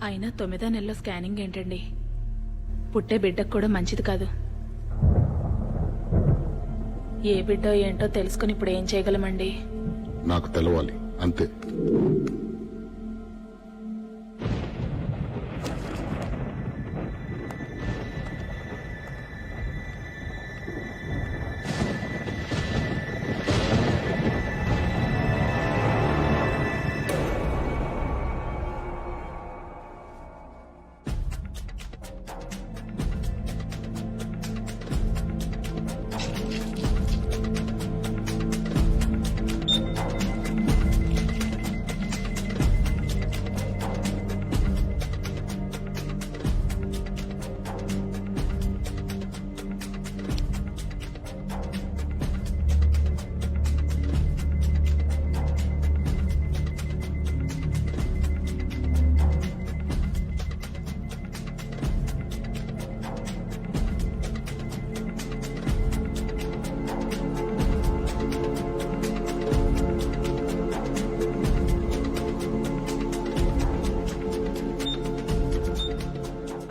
అయినా 9వ నెలలో స్కానింగ్ ఏంటండి? పుట్టే బిడ్డకు కూడా మంచిది కాదు. ఏ బిడ్డో ఏంటో తెలుసుకుని ఇప్పుడు ఏం చేయగలమండి? నాకు తెలవాలి అంతే.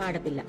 ఆడపిల్ల.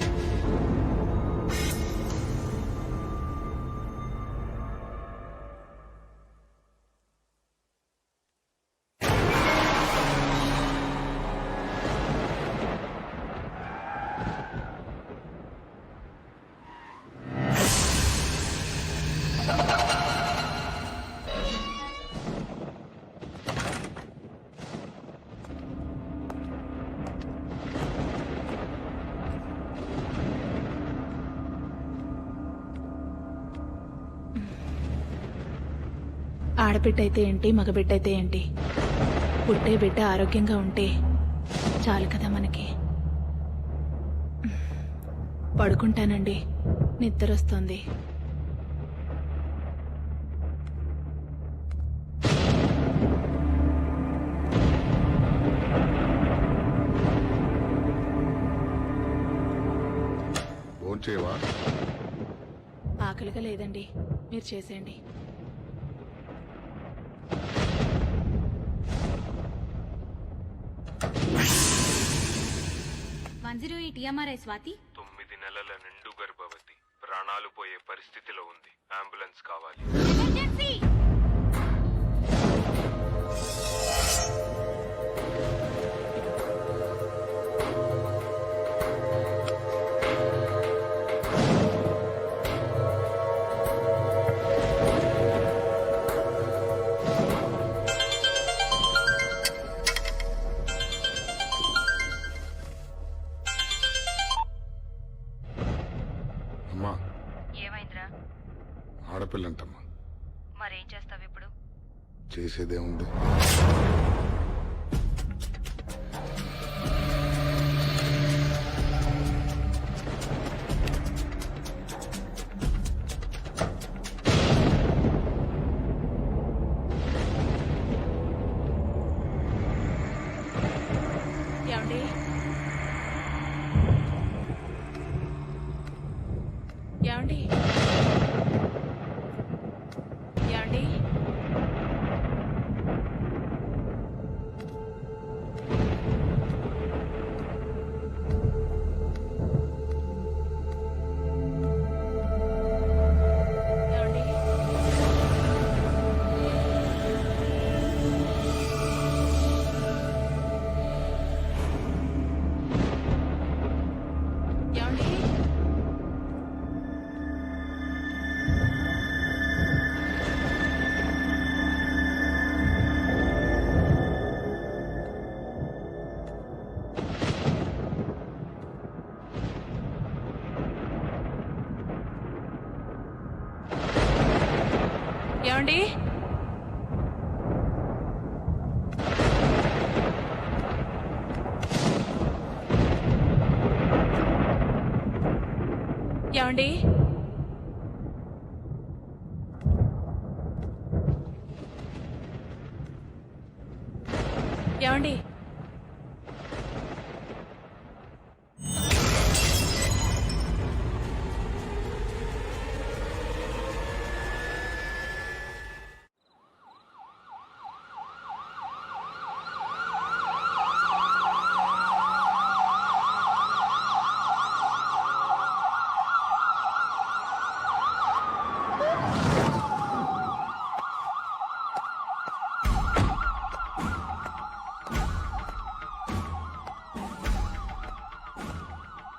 ఆడబిడ్డ అయితే ఏంటి, మగబిడ్డ అయితే ఏంటి? పుట్టే బిడ్డ ఆరోగ్యంగా ఉంటే చాలు కదా మనకి. పడుకుంటానండి, నిద్ర వస్తుంది. భోంచేయవా? ఆకలిగా లేదండి, మీరు చేసేయండి. టీఎంఆర్ఐ స్వాతి 9 నెలల నిండు గర్భవతి, ప్రాణాలు పోయే పరిస్థితిలో ఉంది. అంబులెన్స్ కావాలి. ఎమర్జెన్సీ. అమ్మా, ఏమైందిరా? ఆడపిల్లంటమ్మా. మరేం చేస్తావు ఇప్పుడు? చేసేదేముంది? ఏమండి? ఏమండి? ఏమండి? ఏమండి?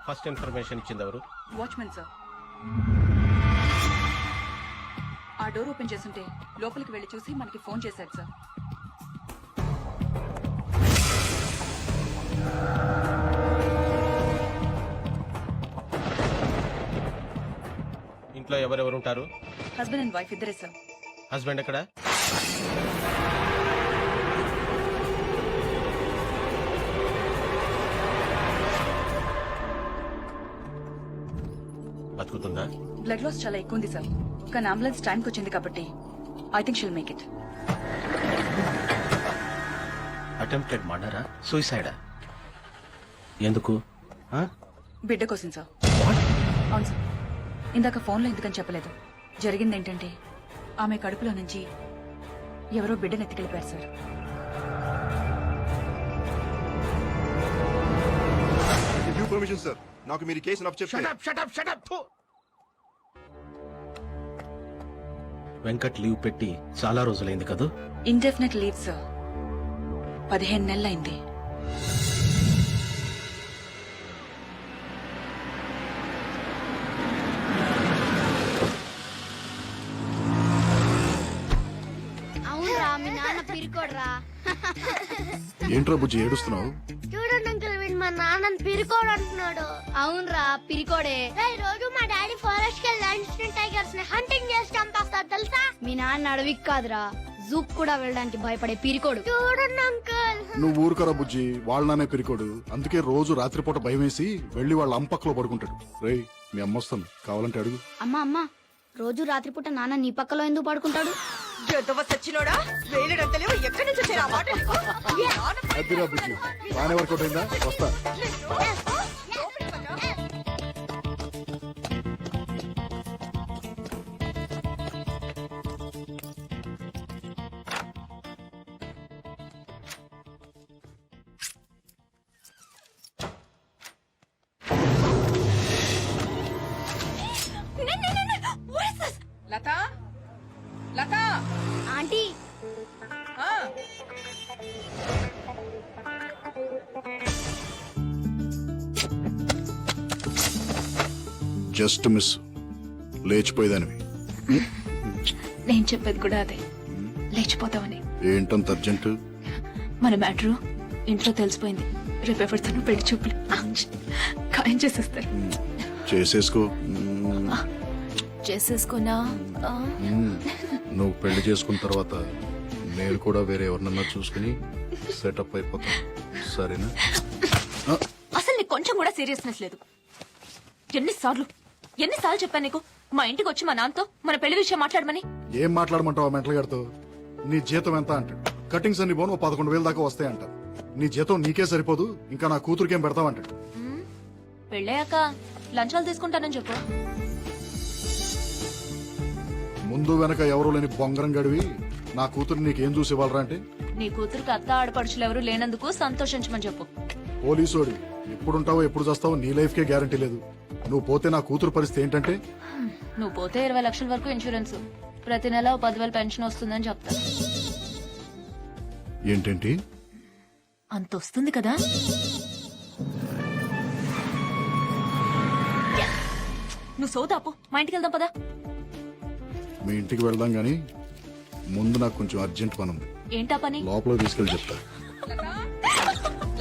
ఫస్ట్ ఇన్ఫర్మేషన్ ఇచ్చింది ఎవరు? Watchman sir. ఆ డోర్ ఓపెన్ చేస్తుంటే లోపలికి వెళ్ళి చూసి మనకి ఫోన్ చేశాడు సార్. ఇంట్లో ఎవరెవరు ఉంటారు? హస్బెండ్ అండ్ వైఫ్ ఇద్దరే సార్. హస్బెండ్ ఎక్కడ? బతుకుతుందా? బ్లడ్ లాస్ చాలా ఎక్కువ ఉంది సార్. కానీ అంబులెన్స్ టైంకి వచ్చింది కాబట్టి I think she'll make it. Attempted మర్డరా, సూసైడా? ఎందుకు? బిడ్డ కోసం సార్. అవును సార్. ఇందాక ఫోన్లో ఎందుకని చెప్పలేదు. జరిగింది ఏంటంటే ఆమె కడుపులో నుంచి ఎవరో బిడ్డను ఎత్తుకెళ్ళిపోయారు సార్. Due permission sir. నాకు మీరు కేసు నప్పు చెప్తే వెంకట్ లీవ్ పెట్టి చాలా రోజులైంది కదా? Indefinite leave sir. 15 నెలలైంది. అవునరా మీ నాన్న పిరికోడ్రా. ఏంట్రా బుజ్జి ఏడుస్తున్నావు? చూడండి అంకుల్ వీడు మా నాన్నని పిరికోడు అంటున్నాడు. అవునరా పిరికోడే. రోజు మా డాడీ ఫారెస్ట్ కి లంచ్ టైగర్స్ ని హంటింగ్ చేసి చంపేస్తాడు తెలుసా. మీ నాన్న అడవికి కాదురా జూక్ కూడా వెళ్ళడానికి భయపడే పిరికోడు. చూడండి అంకుల్. నువ్వు ఊరుకరా బుజ్జి, వాళ్ళనే పిరికోడు. అందుకే రోజు రాత్రిపూట భయం వేసి వెళ్లి వాళ్ళ అంపక్కలో పడుకుంటాడు. రేయ్ మీ అమ్మ వస్తాను, కావాలంటే అడుగు. అమ్మా రోజు రాత్రిపూట నాన్న నీ పక్కలో ఎందుకు పడుకుంటాడు? అదిరా బుజ్జి, బాగానే వర్కౌట్ అయిందా? వస్తా. Latha Latha aunty just miss, లేచిపోయేదానివి. నేను చెప్పేది కూడా అదే, లేచిపోతామని. ఏంటంత అర్జెంట్? మన మ్యాటరు ఇంట్లో తెలిసిపోయింది. రేపు ఎవరితోనూ పెళ్లి చూపులు ఖాయం చేసేస్తారు. చేసేసుకో. చేసేసుకున్నా నువ్వు పెళ్లి చేసుకున్న తర్వాత నేను కూడా వేరే ఎవరినన్నా చూసుకుని సెటప్ అయిపోతా. సరేనా? అసలు నీకు కొంచెం కూడా సీరియస్నెస్ లేదు. ఎన్నిసార్లు చెప్పాను నీకు మా ఇంటికి వచ్చి మా నాన్నతో మన పెళ్లి విషయం మాట్లాడమని? ఏం మాట్లాడమంటావు మెంటల్ గారితో? నీ జీతం ఎంత అంటాడు. కటింగ్స్ అన్ని పోను 11,000 దాకా వస్తాయి అంటారు. నీ జీతం నీకే సరిపోదు, ఇంకా నా కూతురికేం పెడతావంటాడు. పెళ్ళాక లంచాలు తీసుకుంటానని చెప్పు. ముందు వెనక ఎవరు లేని బొంగరం గడివి నా కూతురు నీకేం చూసి ఇవ్వాలరా అంటే? నీ కూతురికి అత్త ఆడపడుచులు ఎవరు లేనందుకు సంతోషించమని చెప్పు. పోలీసోడి ఎప్పుడుంటావో ఎప్పుడు చేస్తావో నీ లైఫ్ కే గ్యారంటీ లేదు. నువ్వు పోతే నా కూతురు పరిస్థితి ఏంటంటే? నువ్వు పోతే 20 లక్షల వరకు ఇన్సూరెన్స్, ప్రతి నెల 10,000 పెన్షన్ వస్తుందని చెప్తా. ఏంటేంటి అంత వస్తుంది కదా? నువ్వు సోదాపు, మా ఇంటికి వెళ్దాం పదా. మీ ఇంటికి వెళ్దాం గాని ముందు నాకు కొంచెం అర్జెంట్ పని ఉంది. ఏంటా పని? లోపల తీసుకెళ్ళి చెప్తా.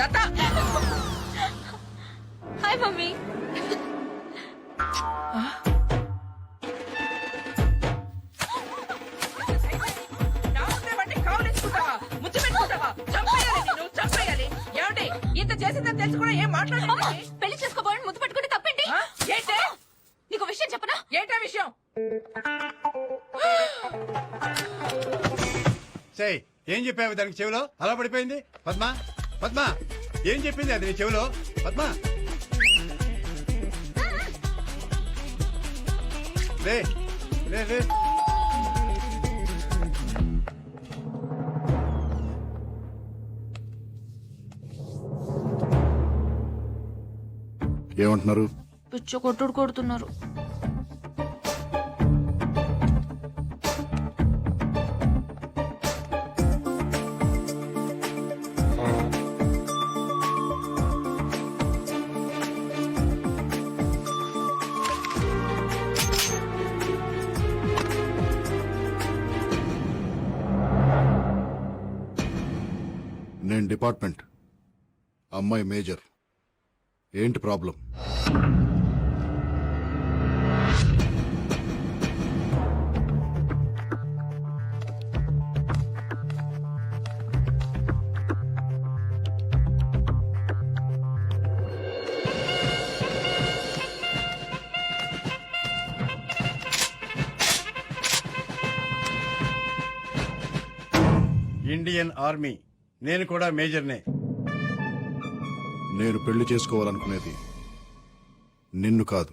Lata hi mummy. ఇంత చేసిందని తెలుసు కూడా ఏం మాట్లాడాలి? పెళ్లి చేసుకోబోయని ముద్దు పెట్టుకుంటే తప్పేంటి? ఏంటే? నీకు విషయం చెప్పనా? ఏంటా విషయం? ఏం చెప్పావు దానికి చెవిలో? అలా పడిపోయింది. పద్మా పద్మా ఏం చెప్పింది అది నీ చెవిలో? పద్మా లే లే లే. ఏమంటున్నారు? పిచ్చ కొట్టుడు కొడుతున్నారు. డిపార్ట్మెంట్. అమ్మాయి మేజర్. ఏంటి ప్రాబ్లం? Indian army. నేను కూడా మేజర్నే. నేను పెళ్లి చేసుకోవాలనుకునేది నిన్ను కాదు.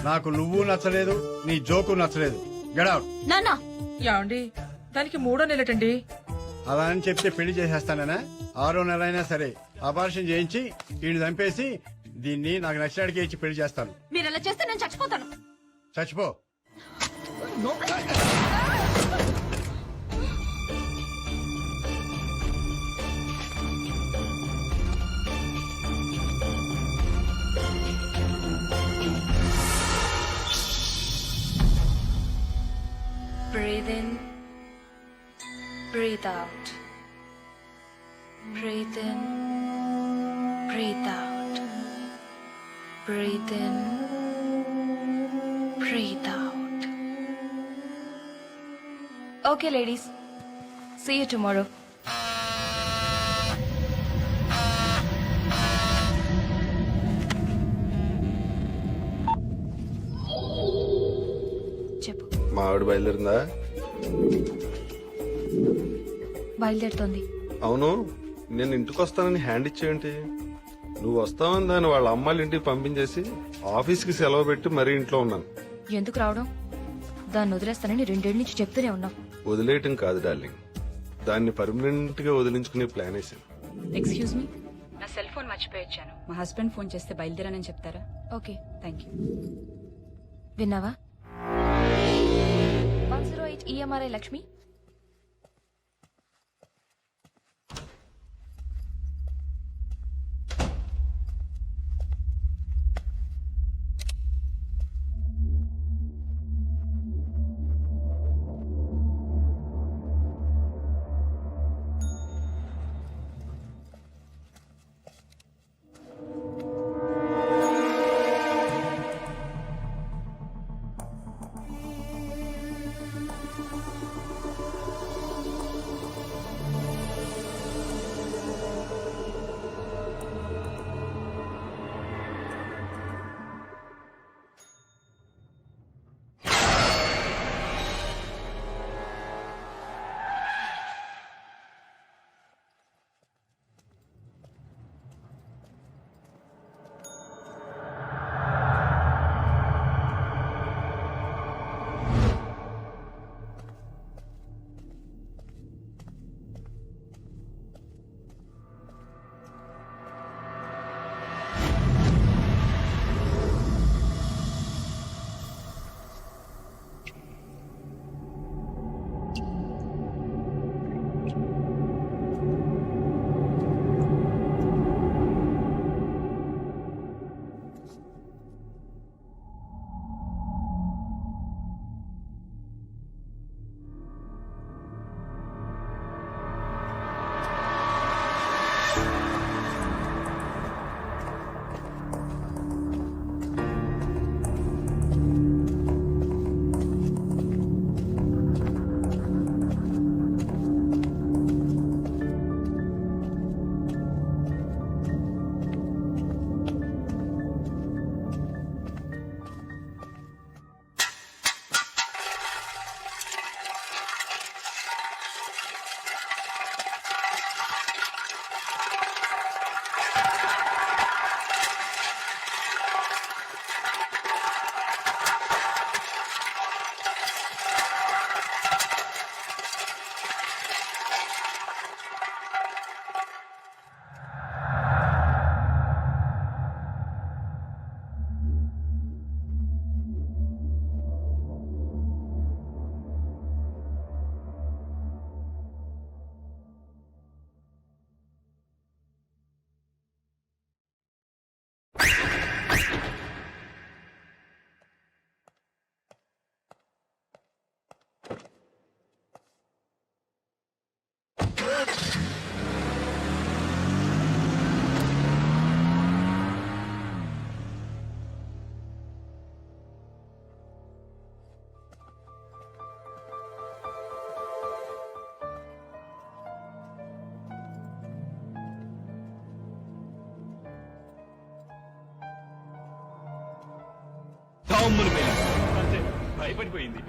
నాకు నువ్వు నచ్చలేదు, నీ జోకు నచ్చలేదు. Get out. నాన్న యాండి దానికి 3వ నెలటండి. అలా అని చెప్తే పెళ్లి చేసేస్తానేనా? 6వ నెల అయినా సరే అబార్షన్ చేయించి వీడిని చంపేసి దీన్ని నాకు నచ్చినడికి ఇచ్చి పెళ్లి చేస్తాను. మీరు అలా చేస్తే నేను చచ్చిపోతాను. చచ్చిపో. Breathe in, breathe out. Breathe in, breathe out. Breathe in, breathe out. Okay, ladies. See you tomorrow. చెప్పు. మా ఆవిడ బయలుదేరిందా? బయలుదేరుతోంది. అవును, నేను ఇంటికి వస్తానని హ్యాండ్ ఇచ్చేయంటి. నువ్వు వస్తావని దాన్ని వాళ్ళ అమ్మాయిల ఇంటికి పంపించేసి ఆఫీస్కి సెలవు పెట్టి మరీ ఇంట్లో ఉన్నాను. ఎందుకు రావడం? దాన్ని వదిలేస్తానని 2 ఏళ్ల నుంచి చెప్తూనే ఉన్నాం. వదిలేయటం కాదు డార్లింగ్, దాన్ని పర్మనెంట్ గా వదిలించుకునే ప్లాన్ వేసాను. ఎక్స్క్యూజ్ మీ, నా సెల్ ఫోన్ మర్చిపోయొచ్చాను. మా హస్బెండ్ ఫోన్ చేస్తే బయలుదేరానని చెప్తారా? ఓకే. Thank you. విన్నావా? 108 EMRI లక్ష్మి. బాంబులు పేలాయి. అంతే, భయపడిపోయింది.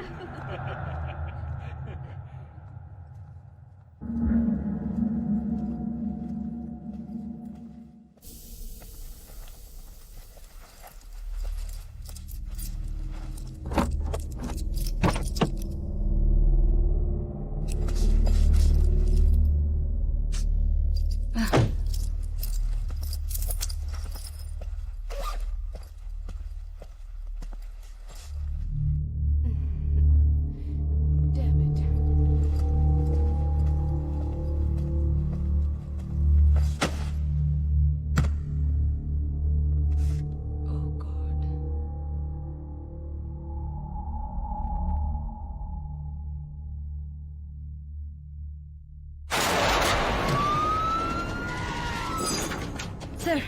సార్,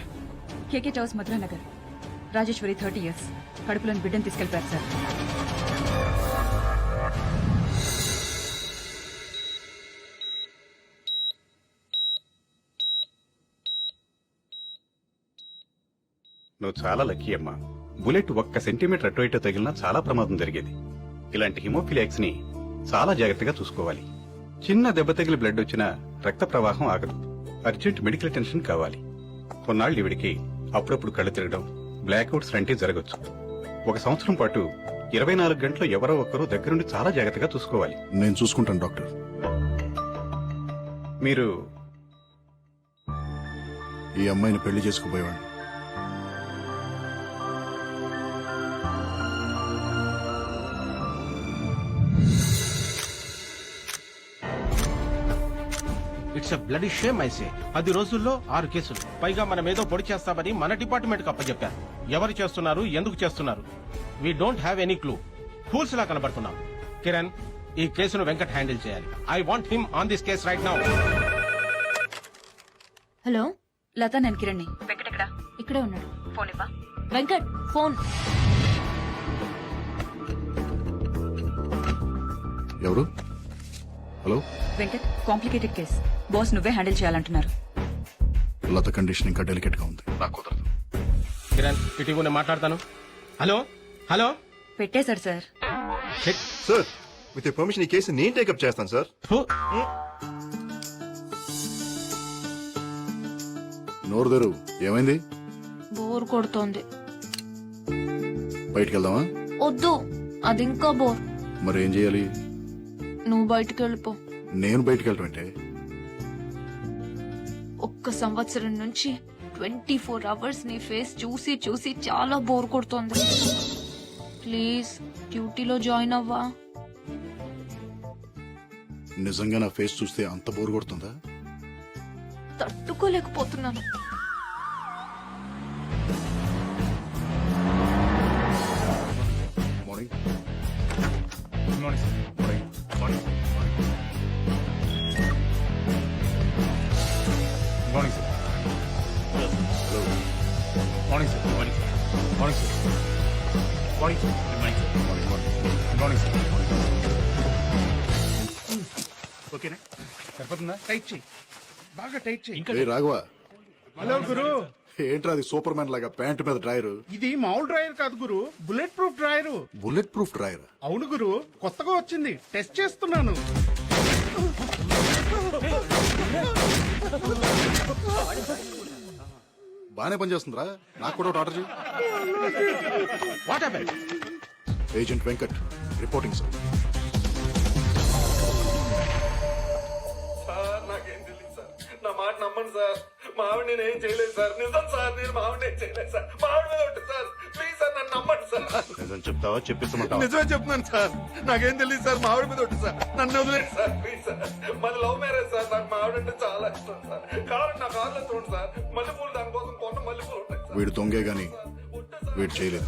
కేకే టవర్స్ మధురా నగర్, రాజేశ్వరి 30 years, కడుపులోని బిడ్డను తీసుకెళ్లిపోయారు సార్. నువ్వు చాలా లక్కీ అమ్మా. బుల్లెట్ ఒక్క సెంటీమీటర్ అటు ఇటు తగిలినా చాలా ప్రమాదం జరిగేది. ఇలాంటి హిమోఫిలియాక్స్ ని చాలా జాగ్రత్తగా చూసుకోవాలి. చిన్న దెబ్బ తగిలి బ్లడ్ వచ్చినా రక్త ప్రవాహం ఆగదు. అర్జెంట్ మెడికల్ అటెన్షన్ కావాలి. కొన్నాళ్ళు ఇవిడికి అప్పుడప్పుడు కళ్ళు తిరగడం, బ్లాక్అవుట్స్ లాంటివి జరగచ్చు. 1 సంవత్సరం పాటు 24 గంటలు ఎవరో ఒకరు దగ్గరుండి చాలా జాగ్రత్తగా చూసుకోవాలి. నేను చూసుకుంటాను డాక్టర్. మీరు ఈ అమ్మాయిని పెళ్లి చేసుకుపోయేవాడిని. ఇట్స్ బ్లడీ షేమ్ ఐసే. 10 రోజుల్లో 6 కేసులు, పైగా మనం ఏదో పొడి చేస్తామని మన డిపార్ట్మెంట్ కు అప్పచెప్పారు. ఎవరు చేస్తున్నారు, ఎందుకు చేస్తున్నారు? We don't have any clue. Fools లా కనబడుతున్నాం. కిరణ్, ఈ కేసును వెంకట్ హ్యాండిల్ చేయాలి. I want him on this case right now. Hello, Latha, నేను కిరణ్ని. వెంకట్ ఎక్కడా? ఇక్కడే ఉన్నాడు. ఫోన్ ఇవ్వా. వెంకట్ ఫోన్. ఎవరు? Hello, Venkat, complicated case. Boss నువ్వే హ్యాండిల్ చేయాలంటున్నారు. లత కండిషన్ ఇంకా డెలికేట్ గా ఉంది, నాకు కుదరదు. కిరణ్, ఇటీవల నేను మాట్లాడతాను. Hello hello. పెట్టేశారు సార్. సార్, విత్ పర్మిషన్ ఈ కేసు నేను టేకప్ చేస్తాను సార్. ఫు. నోరు తెరు. ఏమైంది? బోర్ కొడుతోంది. బయటికి వెళ్దామా? వద్దు, అది ఇంకా బోర్. మరి ఏం చేయాలి? నువ్వు బయటకు వెళ్ళిపో. నేను బయటికి వెళ్ళటం అంటే? 1 సంవత్సరం నుంచి 24 hours నీ ఫేస్ చూసి చూసి చాలా బోర్ కొడుతోంది. ప్లీజ్ డ్యూటీలో జాయిన్ అవ్వా. నిజంగా నా ఫేస్ చూస్తే అంత బోర్ కొడుతుందా? తట్టుకోలేకపోతున్నాను. Morning. Good morning sir. Morning. Morning sir. Hello. Morning sir. Morning sir. Morning sir. Morning sir. Morning sir. Morning sir. ఓకేనా? సరిపోతుందా? టైట్ చేయి, బాగా టైట్ చేయి. ఏ రాఘవ, హలో గురు. ఏంట్రా అది సూపర్ మ్యాన్ లాగా ప్యాంట్ మీద డ్రాయర్? ఇది మామూలు డ్రైవర్ కాదు గురు, bulletproof driver. Bulletproof drawer? అవును గురు, కొత్తగా వచ్చింది, టెస్ట్ చేస్తున్నాను. బానే పనిచేస్తుందిరా. నాకు కూడా ఒకటి ఆర్డర్ చేయి. What happened? Agent Venkat reporting sir. నాకేం తెలియదు సార్. నా మాట నమ్మండి సార్. మా ఆవిడ నేను ఏం చేయలేదు సార్. నిజం సార్, నేను మా ఆవిడ ఏం చేయలేదు సార్. మా ఆవిడ మీద ఒకటి సార్. ప్లీజ్ సార్, నన్ను నమ్మండి సార్. నిజం చెప్తావా, చెప్పిస్తామంటావా? నిజమే చెప్తున్నాను సార్. నాకేం తెలియదు సార్. మా ఆవిడ మీద ఒకటి సార్. నన్ను వదిలేదు సార్, ప్లీజ్ సార్. మాది లవ్ మ్యారేజ్ సార్. నాకు మా ఆవిడ అంటే చాలా ఇష్టం సార్. కావాలంటే నా కార్లో చూడండి సార్. మల్లెపూలు దానికోసం కొన్న మల్లెపూలు ఉంటాయి సార్. వీడు దొంగే గాని వీడు చేయలేదు.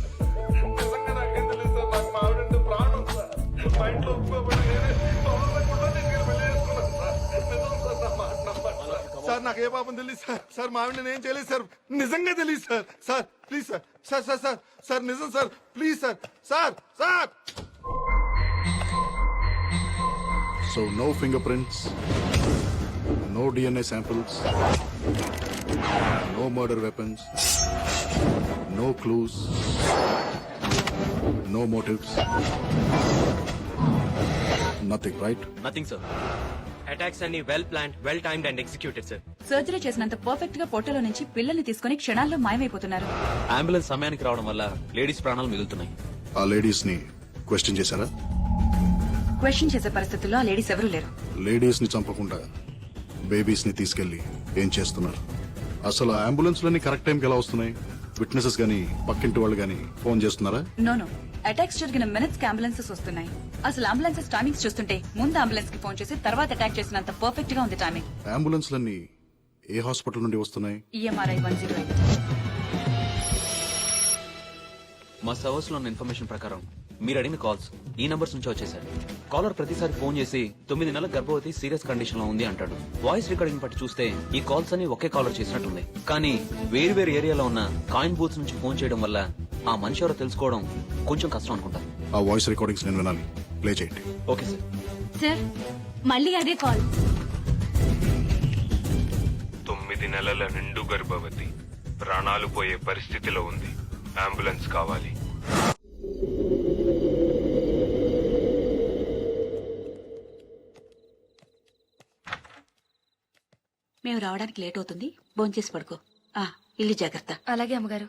నిజంగా నాకేం తెలియదు సార్. నాకు మా ఆవిడ అంటే ప్రాణం సార్. మా ఇంట్లో ఒప్పుకోబడి నేనే తొందరకుండా నేను పెళ్లి చేసుకున్నాను సార్. నిజం సార్, నా మాట నమ్మండి సార్. సార్ నాకు ఏ పాపం తెలియదు సార్. సార్ మా ఆవిడ నేను ఏం చేయలేదు సార్. నిజంగా తెలియదు sir. Sir please sir. Sir sir sir sir నిజం sir. Please sir. Sir sir. So no fingerprints, no DNA samples, no murder weapons, no clues, no motives, nothing, right? Nothing sir. Attacks అన్ని well planned, well timed and executed sir. Surgery చేసినంత perfect గా పొట్టలో నుంచి పిల్లల్ని తీసుకుని క్షణాల్లో మాయమైపోతున్నారు. Ambulance సమయానికి రావడం వల్ల లేడీస్ ప్రాణాలు మిగులుతున్నాయి. ఆ లేడీస్ ని క్వశ్చన్ చేశారా? క్వశ్చన్ చేసే పరిస్థితుల్లో ఆ లేడీస్ ఎవరూ లేరు. లేడీస్ ని చంపకుండా బేబీస్ ని తీసుకెళ్లి ఏం చేస్తున్నారు? అసలు అంబులెన్స్ లన్నీ కరెక్ట్ టైంకి ఎలా వస్తున్నాయి? విట్నెసెస్ గానీ పక్కింటి వాళ్ళు గానీ ఫోన్ చేస్తున్నారా? నో, అటాక్స్ జరిగిన మినిట్స్ కి అంబులెన్సెస్ వస్తున్నాయి. అసలు అంబులెన్సెస్ టైమింగ్స్ చూస్తుంటే ముందు అంబులెన్స్ కి ఫోన్ చేసి తర్వాత అటాక్ చేసినంత పర్ఫెక్ట్ గా ఉంది టైమింగ్. అంబులెన్స్ లన్నీ ఏ హాస్పిటల్ నుండి వస్తున్నాయి? EMRI 108. మా సర్వర్స్ లో ఉన్న ఇన్ఫర్మేషన్ ప్రకారం మీరు అడిగిన కాల్స్ ఈ నంబర్స్ నుంచి వచ్చేసారు. కాలర్ ప్రతిసారి ఫోన్ చేసి 9 నెలల గర్భవతి సీరియస్ కండిషన్ లో ఉంది అంటాడు. వాయిస్ రికార్డింగ్ బట్టి చూస్తే ఈ కాల్స్ అన్ని ఒకే కాలర్ చేసినట్టుంది. కానీ వేరు వేరు ఏరియాలో ఉన్న కాయిన్ బూత్స్ నుంచి ఫోన్ చేయడం వల్ల ఆ మనిషి ఎవరో తెలుసుకోవడం కొంచెం కష్టం అనుకుంటా. ఆ వాయిస్ రికార్డింగ్స్ నేను వినాలి. ప్లే చేయండి. Okay sir. సార్ మళ్ళీ అదే కాల్. 9 నెలల నిండు గర్భవతి ప్రాణాలు పోయే పరిస్థితిలో ఉంది. అంబులెన్స్ కావాలి. మేము రావడానికి లేట్ అవుతుంది, భోంచేసి పడుకో. ఇల్లు జాగ్రత్త. అలాగే అమ్మగారు.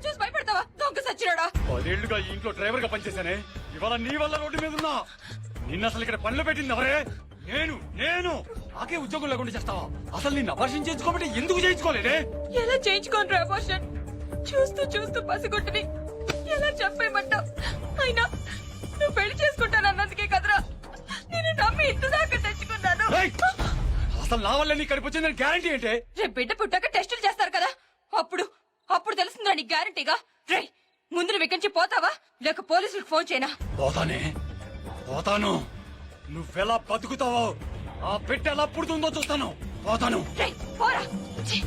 చూసి భయపడతావా? దొంగ సచ్చినాడా? 10 ఏళ్లుగా ఈ ఇంట్లో డ్రైవర్ గా పనిచేశానే, ఇవాళ నీ వల్ల రోడ్డు మీద ఉన్నా. నిన్న అసలు ఇక్కడ పనులు పెట్టింది ఎవరే? నేను నాకే ఉద్యోగం లేకుండా చేస్తావా? అసలు నిన్ను అపర్షన్ చేయించుకోబట్టి ఎందుకు చేయించుకోలేదే? ఎలా చేయించుకోండి అబార్షన్? చూస్తూ చూస్తూ పసిగొట్టుని ఎలా చంపేయమంటావు? అయినా నువ్వు పెళ్లి చేసుకుంటానన్నందుకే కదరా నేను నమ్మి ఇంత దాకా తెచ్చుకున్నాను. అసలు నా వల్ల నీ కడుపు వచ్చిందని గ్యారంటీ ఏంటే? రేపు బిడ్డ పుట్టాక టెస్టులు చేస్తారు కదా, అప్పుడు తెలుస్తుందా నీ గ్యారంటీగా? రే ముందు నువ్వు ఇక్కడి నుంచి పోతావా లేక పోలీసులకు ఫోన్ చేయనా? పోతాను. నువ్వెలా బతుకుతావో, ఆ బిడ్డ ఎలా పుడుతుందో చూస్తాను. పోతాను. రేయ్, పోరా. ఛీ.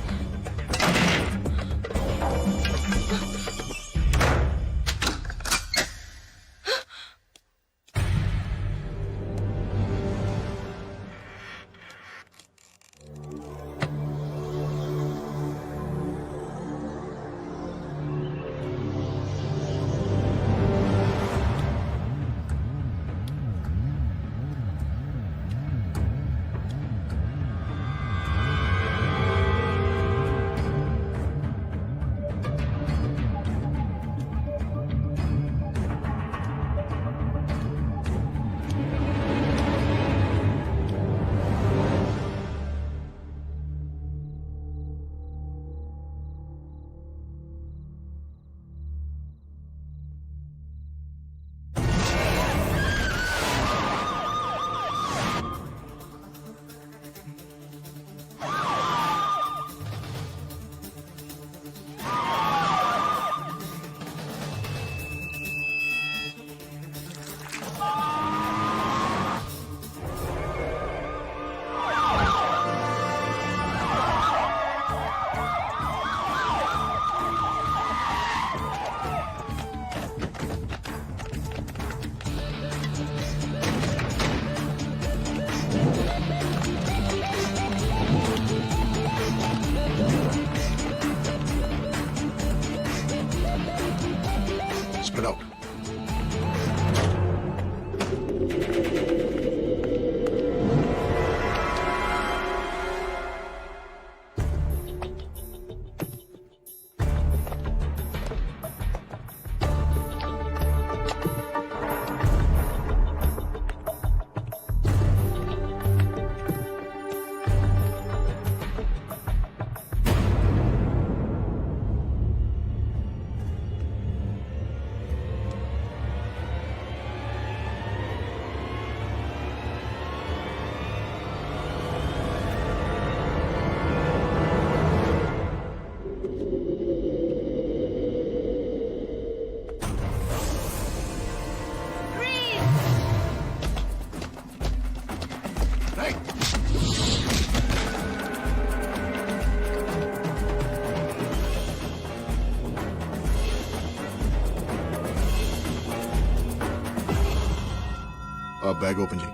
బ్యాగ్ ఓపెన్ చేయి.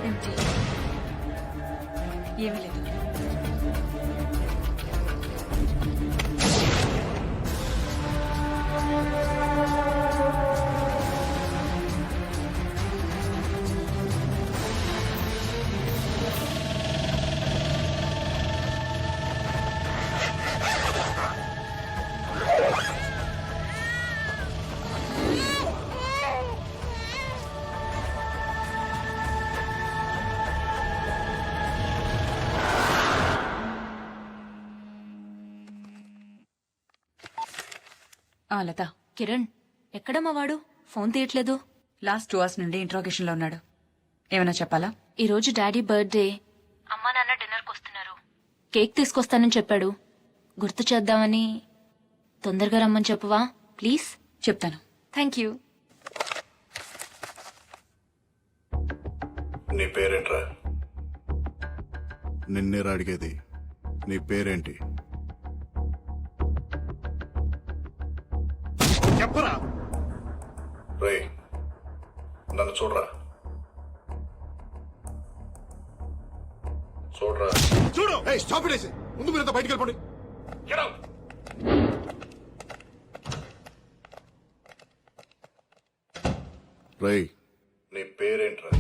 ఏంటి? ఏమీ లేదు. లత, కిరణ్ ఎక్కడమ్మా వాడు? ఫోన్ తీయట్లేదు. లాస్ట్ 2 hours నుండి ఇంట్రాగేషన్ లో ఉన్నాడు. ఏమైనా చెప్పాలా? ఈ రోజు డాడీ బర్త్డే. అమ్మా నాన్న డిన్నర్కి వస్తున్నారు. కేక్ తీసుకొస్తానని చెప్పాడు. గుర్తు చేద్దామని. తొందరగా రమ్మని చెప్పవా ప్లీజ్? చెప్తాను. Thank you. నీ పేరేంట్రా? నిన్నేరా అడిగేది. నీ పేరేంటి? చెప్పరా? రే, నన్ను చూడరా. చూడరా. చూడు. Stop it. ముందు మీరంతా బయటికి వెళ్ళిపోండి. రే, నీ పేరేంట్రా?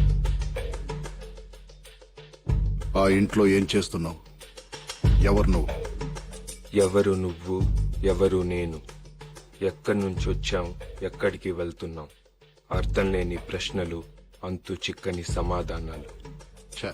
ఆ ఇంట్లో ఏం చేస్తున్నావు? ఎవరు నువ్వు? ఎవరు నువ్వు, ఎవరు నేను, ఎక్కడి నుంచి వచ్చాం, ఎక్కడికి వెళ్తున్నాం, అర్థం లేని ప్రశ్నలు, అంతు చిక్కని సమాధానాలు. ఛ,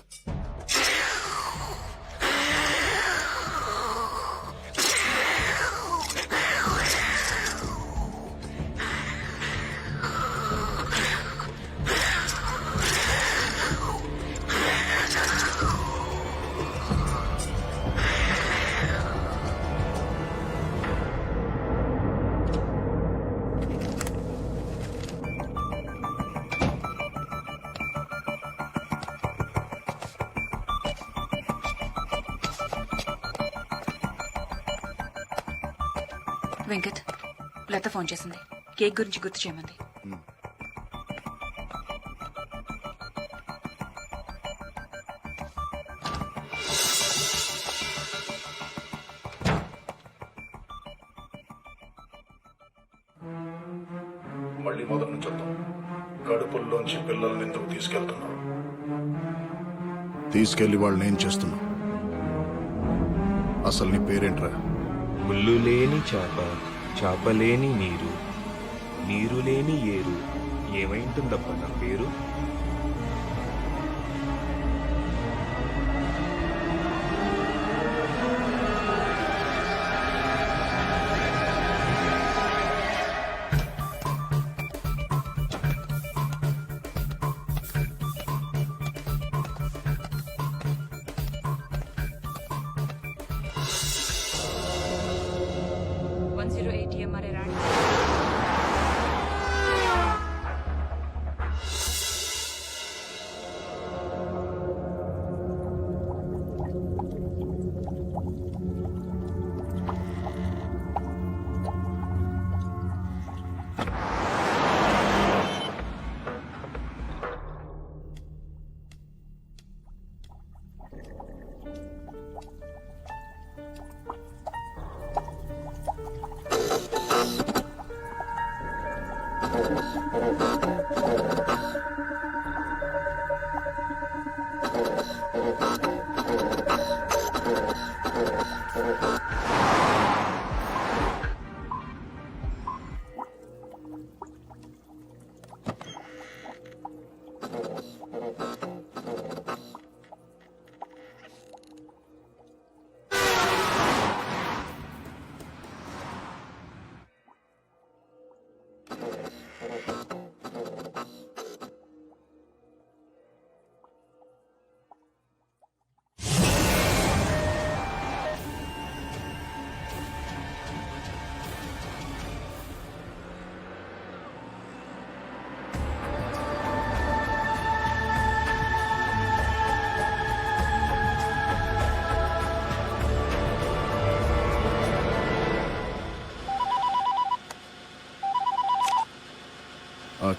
వెంకట్, లత ఫోన్ చేసింది. కేక్ గురించి గుర్తు చేయమంది. మళ్ళీ మొదటి నుంచి వద్దాం. కడుపుల్లోంచి పిల్లల్ని ఎందుకు తీసుకెళ్తున్నావు? తీసుకెళ్లి వాళ్ళని ఏం చేస్తున్నావు? అసలు నీ పేరేంట్రా? ముళ్ళు లేని చేప, చేపలేని నీరు, నీరు లేని ఏరు, ఏమైంటుందప్ప నా పేరు?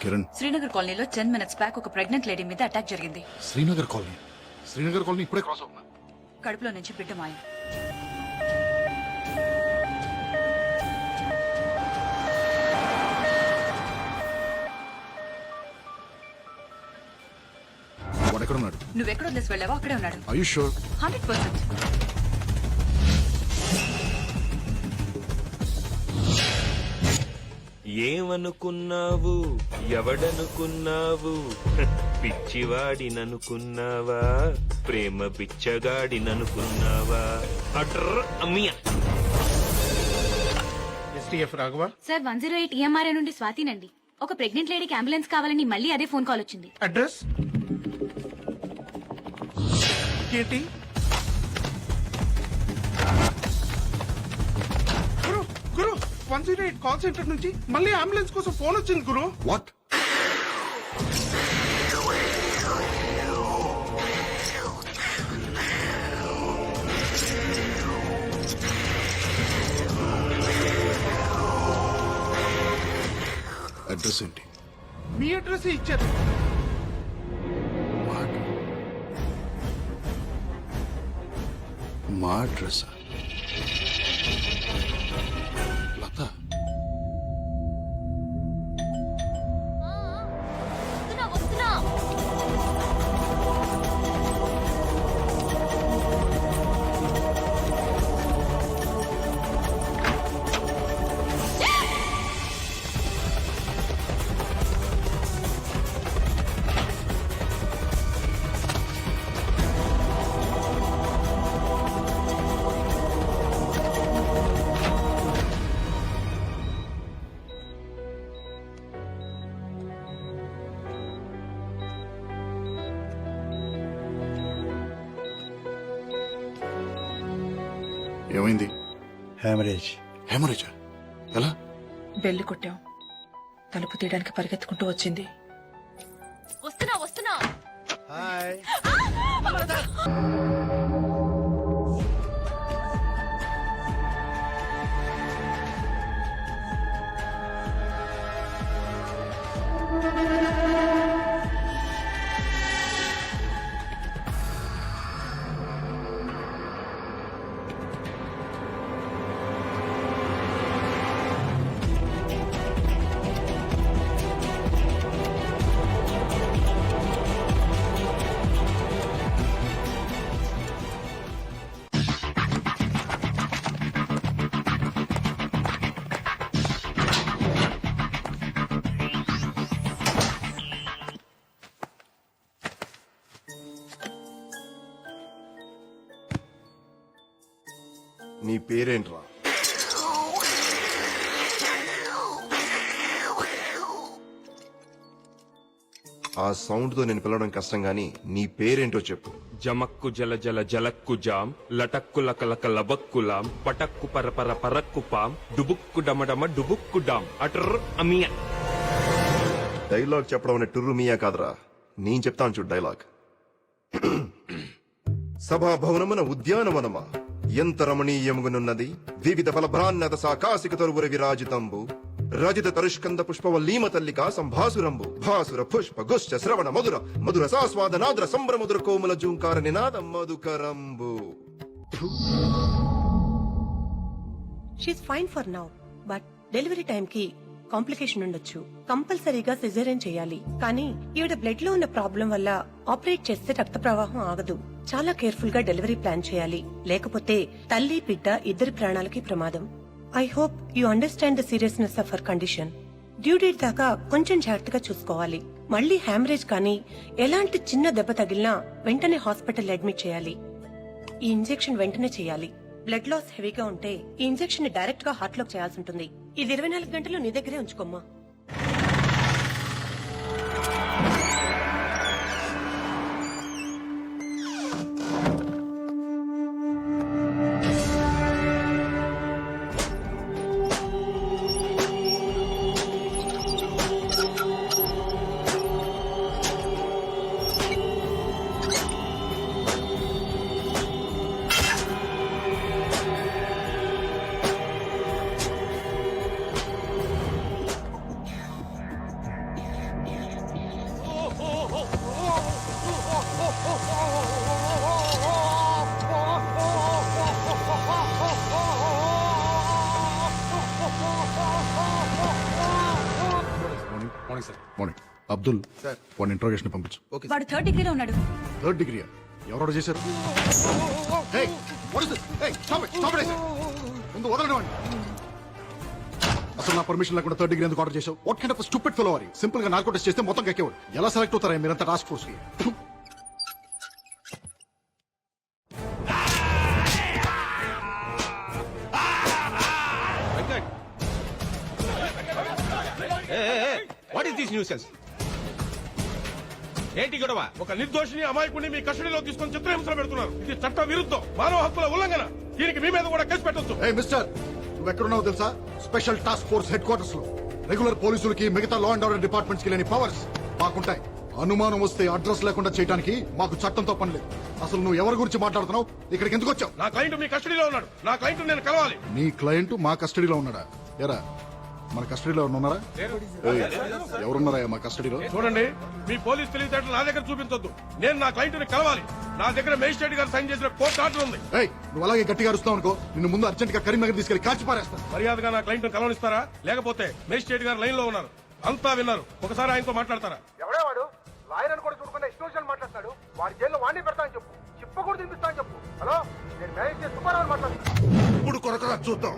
కిరణ్. శ్రీనగర్ కాలనీలో 10 minutes బ్యాక్ ఒక ప్రెగ్నెంట్ లేడీ మీద అటాక్ జరిగింది. శ్రీనగర్ కాలనీ ఇప్పుడే క్రాస్ అవుతున్నా. కడుపులో నుంచి బిడ్డ మాయం. వాడెక్కడున్నాడు? నువ్వెక్కడ వదిలేసి వెళ్ళావో అక్కడే ఉన్నాడు. Are you sure? 100%. ఏమనుకున్నావు ఎవడనుకున్నావు పిచ్చివాడిననుకున్నావా ప్రేమ బిచ్చగాడిననుకున్నావా అట్ర అమ్మియా. ఎస్టీఎఫ్ రాఘవ. సార్ 108 EMRA నుండి స్వాతినండి. ఒక ప్రెగ్నెంట్ లేడీకి అంబులెన్స్ కావాలని మళ్ళీ అదే ఫోన్ కాల్ వచ్చింది. అడ్రస్ ఏంటి? గురు 108 కాల్ సెంటర్ నుంచి మళ్ళీ అంబులెన్స్ కోసం ఫోన్ వచ్చింది గురు. వాట్? అడ్రస్ ఏంటి? మీ అడ్రస్ ఇచ్చారు. మా అడ్రస్ లత. ఏమైంది? హెమరేజా? ఎలా? బెల్లు కొట్టాం. తలుపు తీయడానికి పరిగెత్తుకుంటూ వచ్చింది. వస్తున్నా. నీ పేరేంట్రా? ఆ సౌండ్ తో నేను పిలవడం కష్టం గానీ నీ పేరేంటో చెప్పు. జమక్కు జల జల జలక్కు జాం లటక్కు లకలక లబక్కులాం పటక్కు పరపర పరక్కు పాం డుబుక్కు డమడమ డుబుక్కు డాం అట్ర అమియా. డైలాగ్ చెప్పడం అనే టుర్రు మీయా కాదురా, నేను చెప్తాను చూడు డైలాగ్. సభాభవనమున ఉద్యానవనమా ఎంత రమణీయముగునున్నది, వివిధ ఫలభ్రాన్నత సాకాశిక తరువుర విరాజితంబు రజిత తరుష్కంద పుష్పవల్లీమ తల్లికా సంభాసురంబు భాసుర పుష్ప గుశ్చ శ్రవణ మధుర మధుర సాస్వాద నాద్ర సంభ్రమధుర కోమల జూంకార నినాద మధుకరంబు. She's fine for now, but delivery time కి కాంప్లికేషన్ ఉండొచ్చు. కంపల్సరీగా సిజేరియన్ చేయాలి. కానీ ఈవిడ బ్లడ్ లో ఉన్న ప్రాబ్లం వల్ల ఆపరేట్ చేస్తే రక్త ప్రవాహం ఆగదు. చాలా కేర్ఫుల్ గా డెలివరీ ప్లాన్ చేయాలి, లేకపోతే తల్లి బిడ్డ ఇద్దరి ప్రాణాలకి ప్రమాదం. I hope you understand the seriousness of her condition. Due date దాకా కొంచెం జాగ్రత్తగా చూసుకోవాలి. మళ్ళీ హ్యామరేజ్ కానీ ఎలాంటి చిన్న దెబ్బ తగిలినా వెంటనే హాస్పిటల్ అడ్మిట్ చేయాలి. ఈ ఇంజెక్షన్ వెంటనే చేయాలి. బ్లడ్ లాస్ హెవీగా ఉంటే ఈ ఇంజెక్షన్ ని డైరెక్ట్ గా హార్ట్ లోకి చేయాల్సి ఉంటుంది. ఇది 24 గంటలు నీ దగ్గరే ఉంచుకోమ్మా. అబ్దుల్ వాడిని ఇంట్రోగేషన్ పంపించు. వాడు 3rd డిగ్రీలో ఉన్నాడు. 3rd డిగ్రీ ఎవరు చేశారు? Hey, what is this? Hey, stop it, stop it, ముందు వదలండి వాడిని. అసలు నా పర్మిషన్ లేకుండా 3rd డిగ్రీ ఎందుకు ఆర్డర్ చేశావు? What kind of stupid fellow are you? Simple గా నార్కో టెస్ట్ చేస్తే మొత్తం కక్కేవాడు. ఎలా సెలెక్ట్ అవుతారా మీరంతా టాస్క్ ఫోర్స్ కి? What is this nuisance? ఏంటి గొడవ? ఒక నిర్దోషిని అమాయకుడిని మీ కస్టడీలో తీసుకొని చిత్రహింసలు పెడుతున్నారు. ఇది చట్ట విరుద్ధం, మానవ హక్కుల ఉల్లంఘన. దీనికి మీ మీద కూడా కేసు పెట్టొచ్చు. ఏ మిస్టర్, నువ్వు ఎక్కడున్నావు తెలుసా? Special task force head quarters లో. రెగ్యులర్ పోలీసులకి మిగతా లా అండ్ ఆర్డర్ డిపార్ట్మెంట్స్ కి లేని పవర్స్ మాకుంటాయి. అనుమానం వస్తే అడ్రస్ లేకుండా చేయడానికి మాకు చట్టంతో పని లేదు. అసలు నువ్వు ఎవరి గురించి మాట్లాడుతున్నావు? ఇక్కడికి ఎందుకు వచ్చావు? నా క్లయింట్ మీ కస్టడీలో ఉన్నాడు. నా క్లయింట్ నేను కలవాలి. నీ క్లయింట్ మా కస్టడీలో ఉన్నాడా? ఎరా, మన కస్టడీలో ఉన్నారా? ఏయ్, ఎవరున్నారా మా కస్టడీలో? చూడండి, మీ పోలీస్ తెలివితేటలు నా దగ్గర చూపించొద్దు. నేను నా క్లయింట్ ని కలవాలి. నా దగ్గర మేజిస్ట్రేట్ గారు సైన్ చేసిన కోర్టు ఆర్డర్ ఉంది. ఏయ్, నువ్వు అలాగే గట్టిగా అరుస్తావు అనుకో, నిన్ను ముందు అర్జెంట్ గా కరీంనగర్ తీసుకెళ్లి కాల్చి పారేస్తా. మర్యాదగా నా క్లయింట్ కలవనిస్తారా? లేకపోతే మేజిస్ట్రేట్ గారు లైన్ లో ఉన్నారు, అంతా విన్నారు. ఒకసారి ఆయనతో మాట్లాడతారా? ఎవడేవాడు? లాయర్ అని కూడా చూడకుండా ఇష్టం మాట్లాడతాడు. వాడి జైల్లో వాడిని పెడతా అని చెప్పు. చిప్ప కూడా తినిపిస్తా అని చెప్పు. హలో, నేను మేనేజ్ సుబ్బారావు మాట్లాడుతాను. ఇప్పుడు కొరకగా చూద్దాం.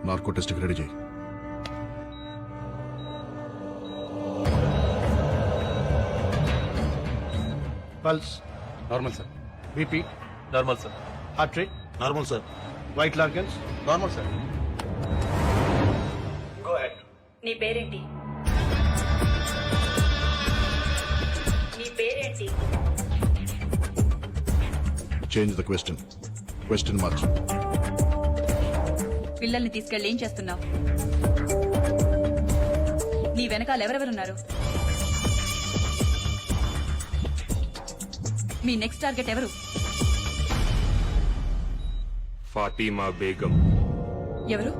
నార్కో టెస్ట్ రెడీ చేయి. Pulse normal sir. BP normal sir. Heart rate normal sir. White లార్గన్స్ నార్మల్ సార్. Go ahead. నీ పేరేంటి? నీ పేరేంటి? చేంజ్ ద క్వశ్చన్ మార్చు. పిల్లల్ని తీసుకెళ్ళి ఏం చేస్తున్నావు? నీ వెనకాల ఎవరెవరున్నారు? మీ నెక్స్ట్ టార్గెట్ ఎవరు? ఫాతిమా బేగం. ఎవరు?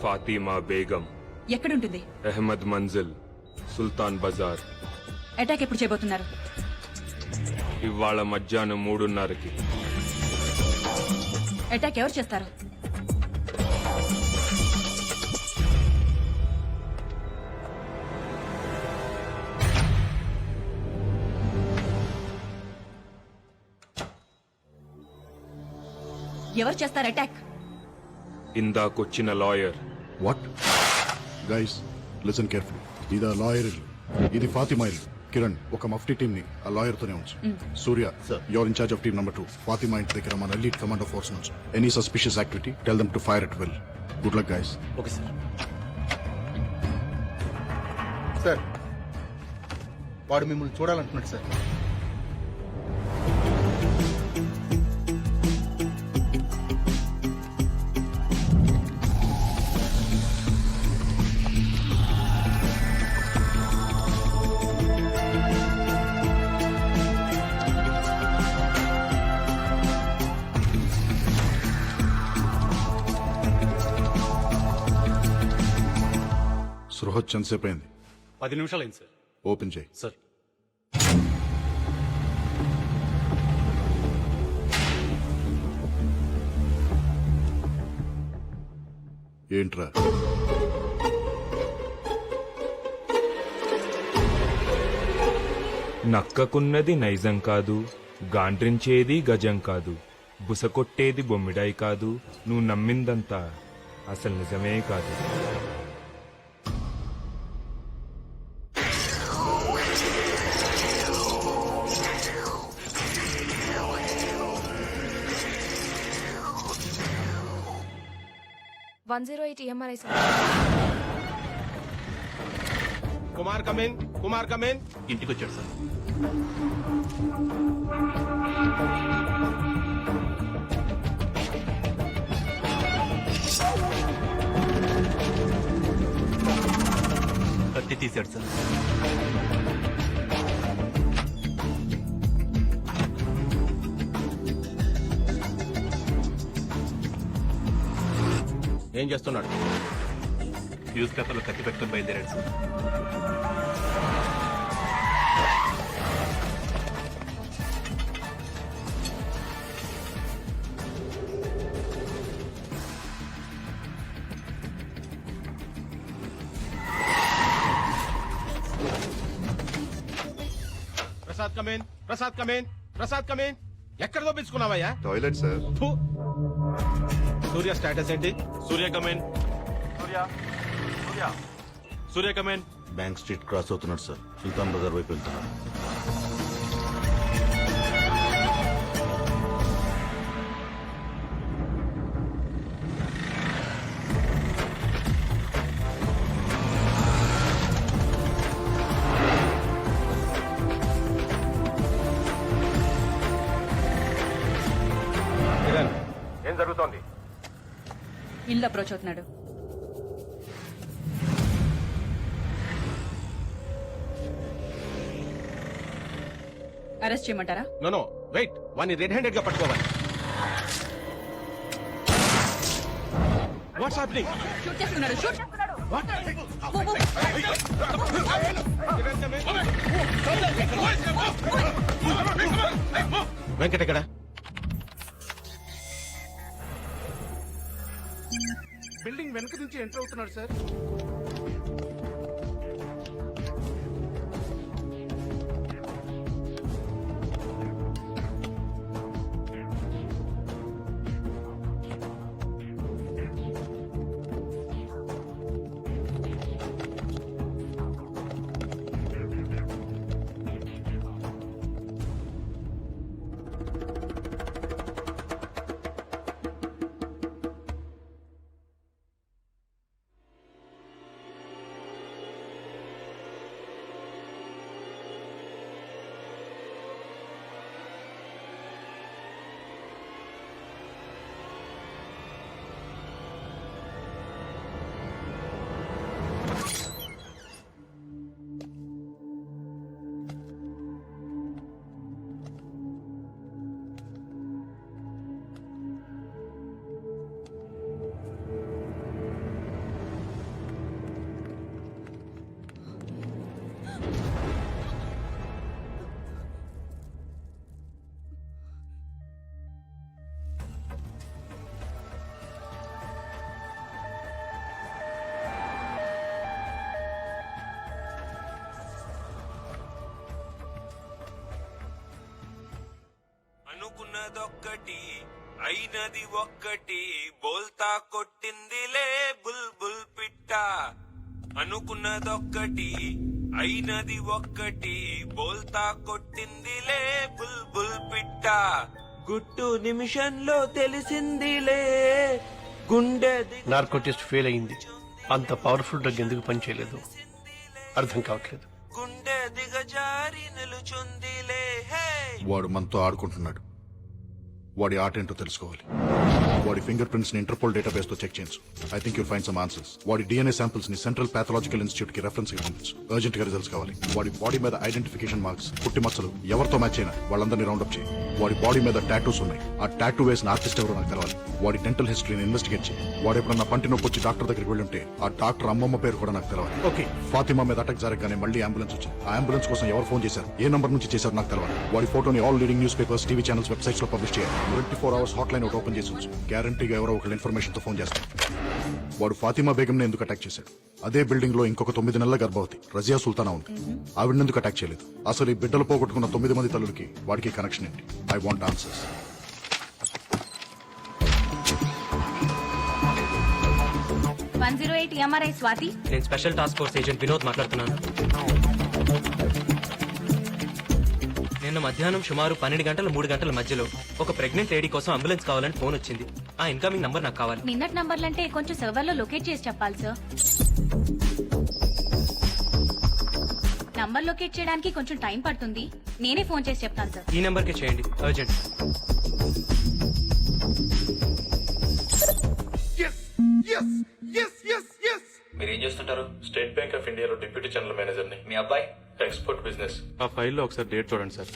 ఫాతిమా బేగం ఎక్కడుంటుంది? అహ్మద్ మంజిల్, సుల్తాన్ బజార్. అటాక్ ఎప్పుడు చేయబోతున్నారు? ఇవాళ మధ్యాహ్నం 3:30కి. అటాక్ ఎవరు చేస్తారు? ఎవరు చేస్తారు అటాక్? ఇందాకొచ్చిన lawyer. What? Guys listen carefully. ఇది ఆ లాయర్ ఇల్లు, ఇది ఫాతిమా ఇల్లు. కిరణ్, ఒక మఫ్టీ టీమ్ ని ఆ లాయర్ తోనే ఉంచు. Surya, your in charge of team number 2. Fatima ఇంటి దగ్గర మన ఎలీట్ కమాండో ఫోర్స్ నుంచి any suspicious activity tell them to fire at will. Good luck guys. Okay sir. Sir, వాడు మిమ్మల్ని చూడాలంటున్నాడు సార్. సృహత్ ఎంతసేపు అయింది? 10 నిమిషాలు అయింది సార్. ఓపెన్ చేయి. సార్, ఏంట్రా? నక్కకున్నది నైజం కాదు, గాండ్రించేది గజం కాదు, బుసకొట్టేది బొమ్మిడాయి కాదు, నువ్వు నమ్మిందంతా అసలు నిజమే కాదు. 108 EMRI సార్. కుమార్ కమిన్. ఇంటికి వచ్చాడు సార్. కత్తి తీశాడు సార్. ఏం చేస్తున్నాడు? న్యూస్ పేపర్లో కత్తి పెట్టుకుని బయలుదేరాడు సార్. ప్రసాద్ కమిన్. ఎక్కడ దోపించుకున్నావయ్యా? Toilet sir. సూర్య స్టేటస్ ఏంటి? Surya come in. Surya come in. Bank street cross అవుతున్నాడు సార్. సుల్తాన్ బజార్ వైపు వెళ్తున్నాడు. ఏం జరుగుతోంది? ఇల్లు అప్రోచ్ అవుతున్నాడు. అరెస్ట్ చేయమంటారా? నో వెయిట్, వాడిని రెడ్ హ్యాండెడ్ గా పట్టుకోవాలి. What's happening? షూట్ చేస్తున్నాడు. షూట్. వెంకట ఎక్కడ? బిల్డింగ్ వెనక నుంచి ఎంటర్ అవుతున్నాడు సార్. అనుకున్నదొక్కటి అయినది ఒక్కటి బోల్తా కొట్టిందిలే బుల్బుల్ పిట్ట. అనుకున్నదొక్కటి అయినది ఒక్కటి బోల్తా కొట్టిందిలే బుల్బుల్ పిట్ట. గుట్టు నిమిషంలో తెలిసిందిలే గుండె. నార్కోటిస్ట్ ఫెయిల్ అయింది. అంత పవర్ఫుల్ డ్రగ్ ఎందుకు పనిచేయలేదు అర్థం కావట్లేదు. గుండె దిగజారి నిలుచుందిలే. హే వాడు మనతో ఆడుకుంటున్నాడు. వాడి ఆట ఏంటో తెలుసుకోవాలి. వాడి ఫింగర్ ప్రింట్స్ ని ఇంటర్పోల్ డేటాబేస్ తో చెక్ చేయించు. I think you'll find some answers. వాడి డిఎన్ఏ శాంపిల్స్ ని సెంట్రల్ పాథలాజికల్ ఇన్స్టిట్యూట్ కి రెఫరెన్స్ గా పంపించు. అర్జెంట్ గా రిజల్ట్స్ కావాలి. వాడి బాడీ మీద ఐడెంటిఫికేషన్ మార్క్స్, పుట్టి మచ్చలు ఎవరితో మ్యాచ్ అయినా వాళ్ళందరినీ రౌండప్ చేయి. వాడి బాడీ మీద టాటూస్ ఉన్నాయి. ఆ టాటూ వేసిన ఆర్టిస్ట్ ఎవరో నాకు తెలవాలి. వాడి డెంటల్ హిస్టరీని ఇన్వెస్టిగేట్ చేయి. వాడు ఎప్పుడన్నా పంటి నొప్పి వచ్చి డాక్టర్ దగ్గరికి వెళ్ళుంటే ఆ డాక్టర్ అమ్మమ్మ పేరు కూడా నాకు తెలవాలి. ఓకే. ఫాతిమా మీద అటాక్ జరగగానే మళ్ళీ అంబులెన్స్ వచ్చింది. ఆ అంబులెన్స్ కోసం ఎవరు ఫోన్ చేశారు, ఏ నంబర్ నుంచి చేశారు నాకు తెలవాలి. వాడి ఫోటోని all leading news papers, TV channels, websites లో పబ్లిష్ చేయాలి. 24 hours హాట్ లైన్ ఒకటి ఓపెన్ చేసి ఉంచు. గ్యారంటీగా ఎవరో ఒకళ్ళు ఇన్ఫర్మేషన్ తో ఫోన్ చేస్తారు. వాడు ఫాతిమా బేగం ని ఎందుకు అటాక్ చేశాడు? అదే బిల్డింగ్ లో ఇంకొక 9 నెలల గర్భవతి రజియా సుల్తానా ఉంది. ఆవిడ ఎందుకు అటాక్ చేయలేదు? అసలు ఈ బిడ్డలు పోగొట్టుకున్న 9 మంది తల్లులకి వాడికి కనెక్షన్ ఏంటి? I want answers. MRI Swathi. నేను special task force agent Vinod మాట్లాడుతున్నాను. నిన్న మధ్యాహ్నం సుమారు 12 గంటల 3 గంటల మధ్యలో ఒక ప్రెగ్నెంట్ లేడీ కోసం అంబులెన్స్ కావాలని ఫోన్ వచ్చింది. ఆ ఇన్కమింగ్ నంబర్ నాకు కావాలి. నిన్నటి నంబర్లంటే కొంచెం సర్వర్లో లొకేట్ చేసి చెప్పాలి సార్. నంబర్ లొకేట్ చేయడానికి కొంచెం టైం పడుతుంది. నేనే ఫోన్ చేసి చెప్తాను సార్. ఈ నెంబర్ కి చేయండి, అర్జెంట్. మీరు ఏం చేస్తుంటారు? స్టేట్ బ్యాంక్ ఆఫ్ ఇండియాలో డిప్యూటీ జనరల్ మేనేజర్ ని. మీ అబ్బాయి ఎక్స్పోర్ట్ బిజినెస్. ఆ ఫైల్లో ఒకసారి డేట్ చూడండి సార్.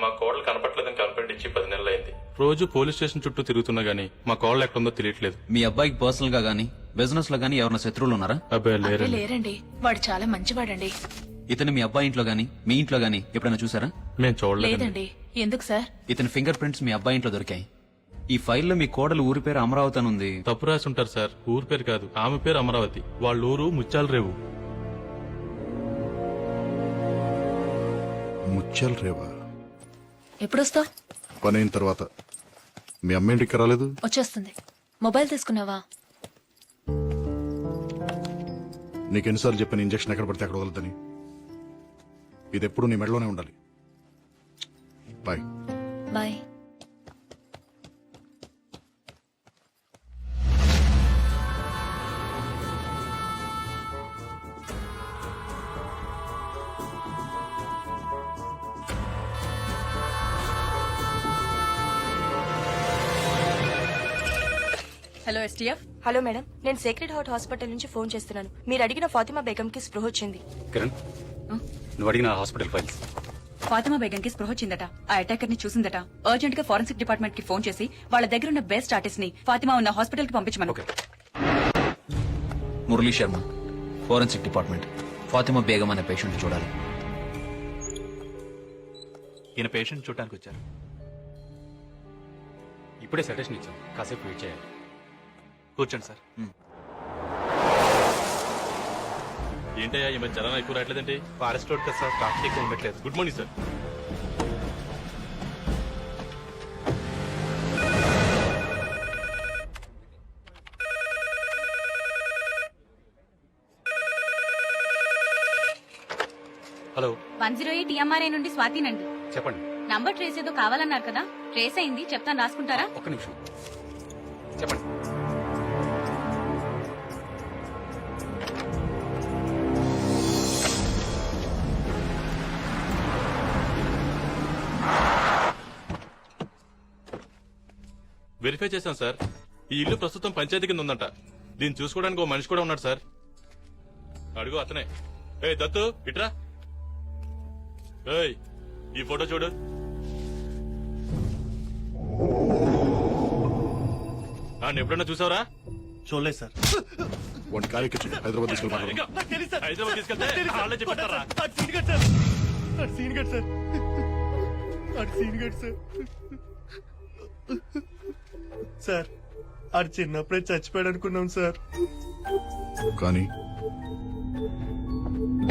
మా కోడలు కనపట్లేదని కంప్లైంట్ ఇచ్చి 10 నెలలు అయింది. రోజు పోలీస్ స్టేషన్ చుట్టూ తిరుగుతున్నా గానీ మా కోడలు ఎక్కడుందో తెలియట్లేదు. మీ అబ్బాయికి పర్సనల్ గా గానీ బిజినెస్ లో గానీ ఎవరైనా శత్రువులు ఉన్నారా? అబ్బాయి అదే లేరండి, వాడు చాలా మంచివాడండి. ఇతను మీ అబ్బాయి ఇంట్లో గానీ మీ ఇంట్లో గానీ ఎప్పుడైనా చూసారా? మేము చూడలేదు. లేదండి. ఎందుకు సార్? ఇతని ఫింగర్ ప్రింట్స్ మీ అబ్బాయి ఇంట్లో దొరికాయి. ఈ ఫైల్లో మీ కోడలు ఊరి పేరు అమరావతి అని ఉంది. తప్పు రాసి ఉంటారు సార్. ఊరు పేరు కాదు, ఆమె పేరు అమరావతి. వాళ్ళ ఊరు ముత్యాల రేవు. ముత్యాల రేవా? ఎప్పుడు వస్తావు? పని అయిన తర్వాత. మీ అమ్మ ఇంటికి రాలేదు? వచ్చేస్తుంది. మొబైల్ తీసుకున్నావా? నీకెన్నిసార్లు చెప్పిన ఇంజక్షన్ ఎక్కడ పడితే అక్కడ వదలదని. ఇది ఎప్పుడు నీ మెడలోనే ఉండాలి. Bye. Bye. Hello STF. Hello madam, నేను సేక్రెడ్ హార్ట్ హాస్పిటల్ నుంచి ఫోన్ చేస్తున్నాను. మీరు అడిగిన ఫాతిమా బేగంకి స్పృహ వచ్చింది. కిరణ్, నువ్వు అడిగిన హాస్పిటల్ ఫైల్స్. ఫాతిమా బేగంకి స్పృహ వచ్చిందట. ఆ అటాకర్ ని చూసిందట. అర్జెంట్ గా ఫోరెన్సిక్ డిపార్ట్మెంట్ కి ఫోన్ చేసి వాళ్ళ దగ్గర ఉన్న బెస్ట్ ఆర్టిస్ట్ ని ఫాతిమా ఉన్న హాస్పిటల్ కి పంపించమను. Murali Sharma, forensic department. ఫాతిమా బేగం అనే పేషెంట్ చూడాలి. ఈయన పేషెంట్ చూడటానికి వచ్చారు. ఇప్పుడే సజెషన్ ఇచ్చాం, కాసేపు వెయిట్ చేయాలి. కూర్చోండి సార్. ఏంటయ్యా ఈ మధ్య జనం ఎక్కువ రావట్లేదండి? ఫారెస్ట్ రోడ్ కదా సార్, ట్రాఫిక్ ఎక్కువ ఉండట్లేదు. Good morning sir. Hello, 108 TMRA నుండి స్వాతినండి. చెప్పండి. నంబర్ ట్రేస్ ఏదో కావాలన్నారు కదా, ట్రేస్ అయింది. చెప్తాను, రాసుకుంటారా? ఒక్క నిమిషం చెప్పండి. వెరిఫై చేశాను సార్. ఈ ఇల్లు ప్రస్తుతం పంచాయతీ కింద ఉందంట. దీన్ని చూసుకోవడానికి ఓ మనిషి కూడా ఉన్నాడు సార్. అడుగు అతనే. ఏ దత్తు ఇట్రా. ఏయ్ ఈ ఫోటో చూడు. ఎప్పుడన్నా చూసావరా? చూడలేదు సార్. వాడిని కారెక్కించు, హైదరాబాద్ తీసుకెళ్ళి. హైదరాబాద్ తీసుకెళ్తే వాళ్ళే చెప్పారా? సార్ ఆడు చిన్నప్పుడే చచ్చిపోయాడు అనుకున్నాం సార్. కానీ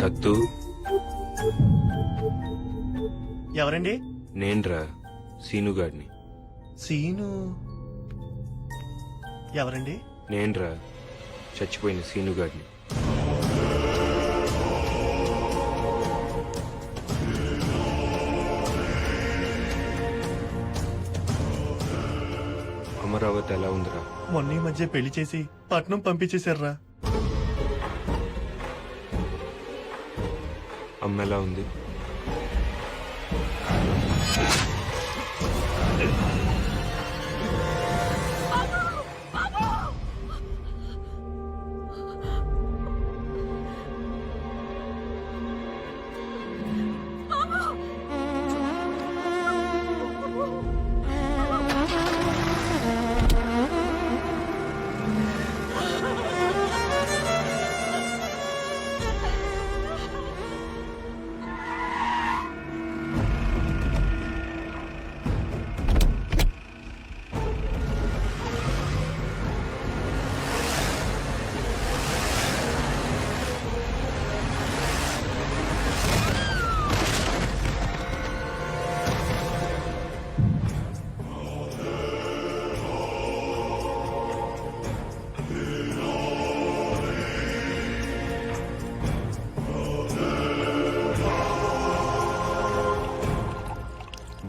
దత్తు ఎవరండి? నేన్రా సీనుగాడిని. సీను ఎవరండి? నేన్రా చచ్చిపోయిన సీనుగాడిని. అమరావతి ఎలా ఉందిరా? మొన్న ఈ మధ్య పెళ్లి చేసి పట్నం పంపించేశారా. అమ్మ ఎలా ఉంది?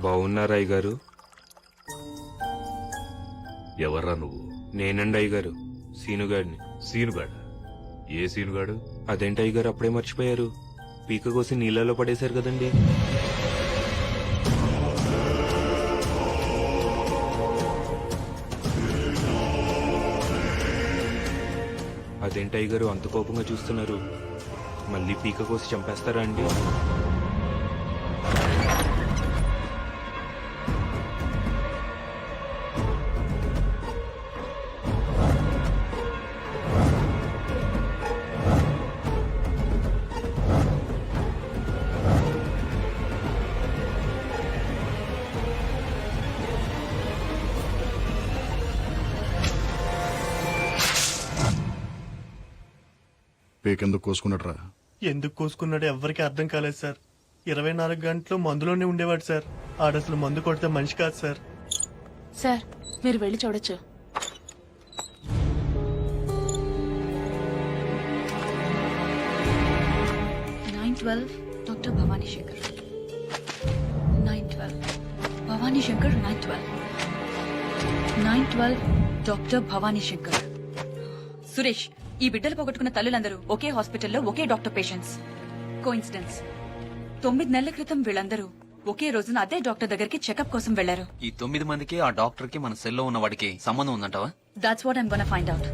బాగున్నారా అయ్య గారు? ఎవర్రా నువ్వు? నేనండి అయ్య గారు, సీనుగాడిని. సీనుగాడు? ఏ సీనుగాడు? అదేంటి అయ్య గారు అప్పుడే మర్చిపోయారు? పీక కోసి నీళ్ళలో పడేశారు కదండి. అదేంటి అయ్య గారు అంత కోపంగా చూస్తున్నారు? మళ్ళీ పీక కోసి చంపేస్తారా అండి? పేకెందుకు కోసుకున్నట్రా? ఎందుకు కోసుకున్నాడో ఎవ్వరికి అర్థం కాలేదు సార్. 24 గంటలు మందులోనే ఉండేవాడు సార్. ఆడసలు మందు కొడితే మనిషి కాదు సార్. సార్ మీరు వెళ్ళి చూడొచ్చు. Doctor Bhavani Shankar 912 Bhavani Shankar 912 doctor Bhavani Shankar. సురేష్, ఈ బిడ్డలు పోగొట్టుకున్న తల్లులందరూ ఒకే హాస్పిటల్లో ఒకే డాక్టర్ పేషెంట్స్. కోఇన్సిడెన్స్. 9 నెలల క్రితం వీళ్ళందరూ ఒకే రోజున అదే డాక్టర్ దగ్గరికి చెకప్ కోసం వెళ్లారు. ఈ 9 మందికి ఆ డాక్టర్ కి మన సెల్లో ఉన్న వాడికి సంబంధం ఉందంటావా? That's what I'm gonna find out.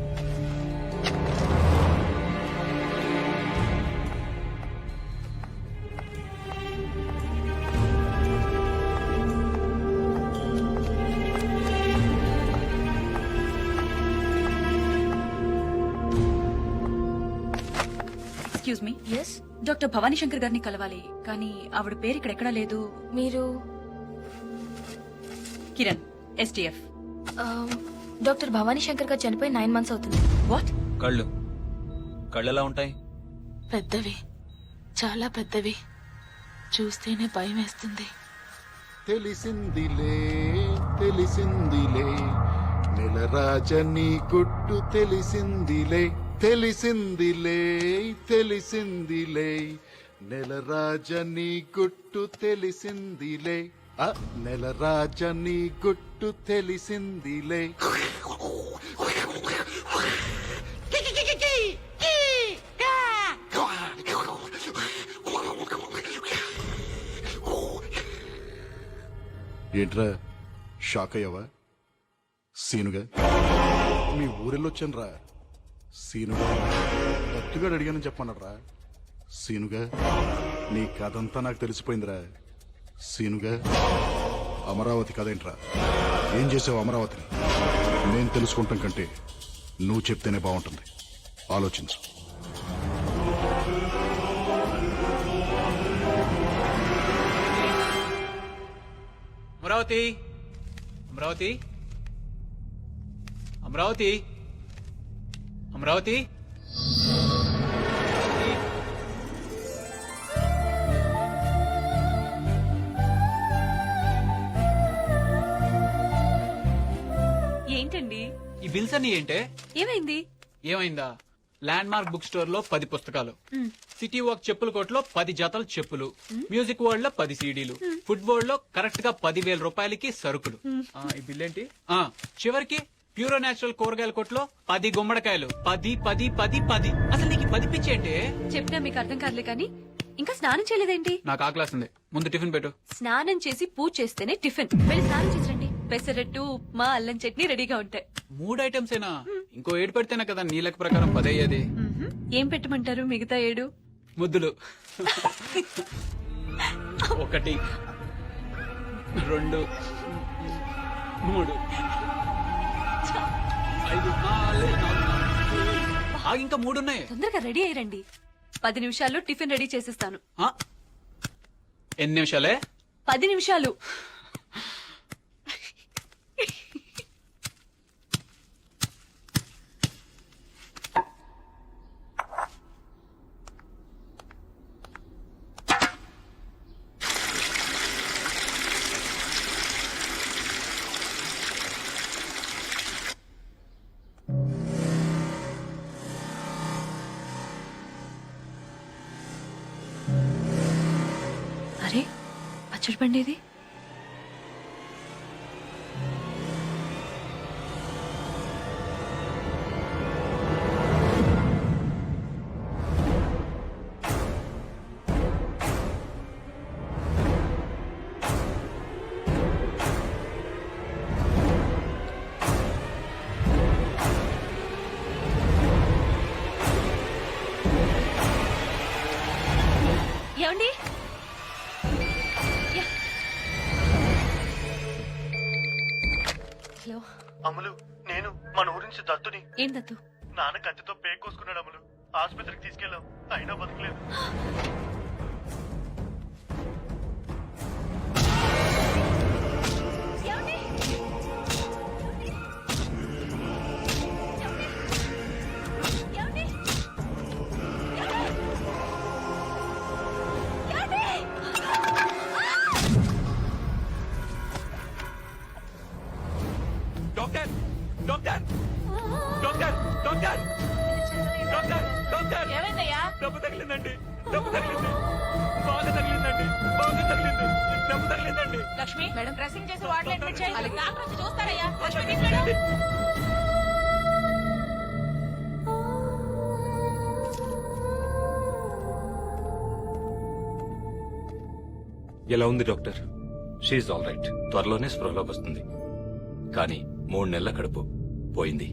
Excuse me. Yes, doctor Bhavani Shankar గారిని కలవాలి, కానీ ఆవిడ పేరు ఇక్కడ ఎక్కడా లేదు. మీరు కిరణ్, STF. డాక్టర్ భవానీ శంకర్ గారు చనిపోయి 9 months అవుతుంది. వాట్? కళ్ళు ఎలా ఉంటాయి? పెద్దవి, చాలా పెద్దవి. చూస్తేనే భయం వేస్తుంది. తెలిసిందిలే తెలిసిందిలే నెలరాజని గుట్టు తెలిసిందిలే తెలిసిందిలే తెలిసిందిలే నెలరాజని గుట్టు తెలిసిందిలే నెలరాజని గుట్టు తెలిసిందిలే. ఏంట్రా షాక్ అయ్యావా? సీనుగా మీ ఊరెళ్ళొచ్చాను రా. సీనుగా దత్తుగాడు అడిగానని చెప్పమన్నారా? సీనుగా నీ కథంతా నాకు తెలిసిపోయిందిరా. సీనుగా అమరావతి కదేంట్రా? ఏం చేసావు అమరావతిని? నేను తెలుసుకుంటాం కంటే నువ్వు చెప్తేనే బాగుంటుంది. ఆలోచించు. అమరావతి, అమరావతి, అమరావతి, అమరావతి. ఏంటండి ఈ బిల్స్ అన్ని ఏంటే? ఏమైంది? ఏమైందా? ల్యాండ్ మార్క్ బుక్ స్టోర్ లో 10 పుస్తకాలు, సిటీ వాక్ చెప్పుల కోట్ లో 10 జతలు చెప్పులు, మ్యూజిక్ వరల్డ్ లో 10 CDలు, ఫుడ్ బోర్డ్ లో కరెక్ట్ గా 10,000 రూపాయలకి సరుకులు. ఈ బిల్ ఏంటి? చివరికి ప్యూరో నేచురల్ కూరగాయల కొట్లో 10 గుమ్మడికాయలు. 10 10 10 10. అసలు నీకు 10 పిచ్చి ఏంటి? చెప్పినా మీకు అర్థం కాదులే, కానీ ఇంకా స్నానం చేయలేదేంటి? నాకు ఆకలేస్తుంది, ముందు టిఫిన్ పెట్టు. స్నానం చేసి పూజ చేస్తేనే టిఫిన్. వెళ్ళి స్నానం చేసిరండి. పెసరట్టు, ఉప్మా, అల్లం చట్నీ రెడీగా ఉంటాయి. 3 ఐటమ్స్ ఏనా? ఇంకో 7 పెడితేనే కదా నీ లెక్క ప్రకారం 10 అయ్యేది. ఏం పెట్టమంటారు మిగతా 7? ముద్దులు. 1 2 3 5 6 ఇంకా 3 ఉన్నాయి. తొందరగా రెడీ అయ్యండి. 10 నిమిషాల్లో టిఫిన్ రెడీ చేసిస్తాను. ఎన్ని నిమిషాలే? 10 నిమిషాలు. అరే, పచ్చడి పండేది. ఏమండి హలో అమలు నేను మన ఊరి నుంచి దత్తుని. ఏం దత్తు? నాన్న కత్తితో పేక్ కోసుకున్నాడు అమలు. ఆసుపత్రికి తీసుకెళ్ళాం, అయినా బతకలేదు. Doctor doctor doctor doctor doctor doctor ఏమైందయ్యా? దెబ్బ తగిలిందండి, దెబ్బ తగిలింది, బాగా తగిలిందండి, బాగా తగిలింది, దెబ్బ తగిలిందండి. లక్ష్మి మేడం డ్రెస్సింగ్ చేసి వార్డులో అడ్మిట్ చేయి. అలాగే డాక్టర్ వచ్చి చూస్తారయ్యా. లక్ష్మి తీసుకెళ్ళు. ఎలా ఉంది డాక్టర్? She all right. త్వరలోనే స్పృహలోకి వస్తుంది. కానీ 3 నెలల కడుపు పోయింది.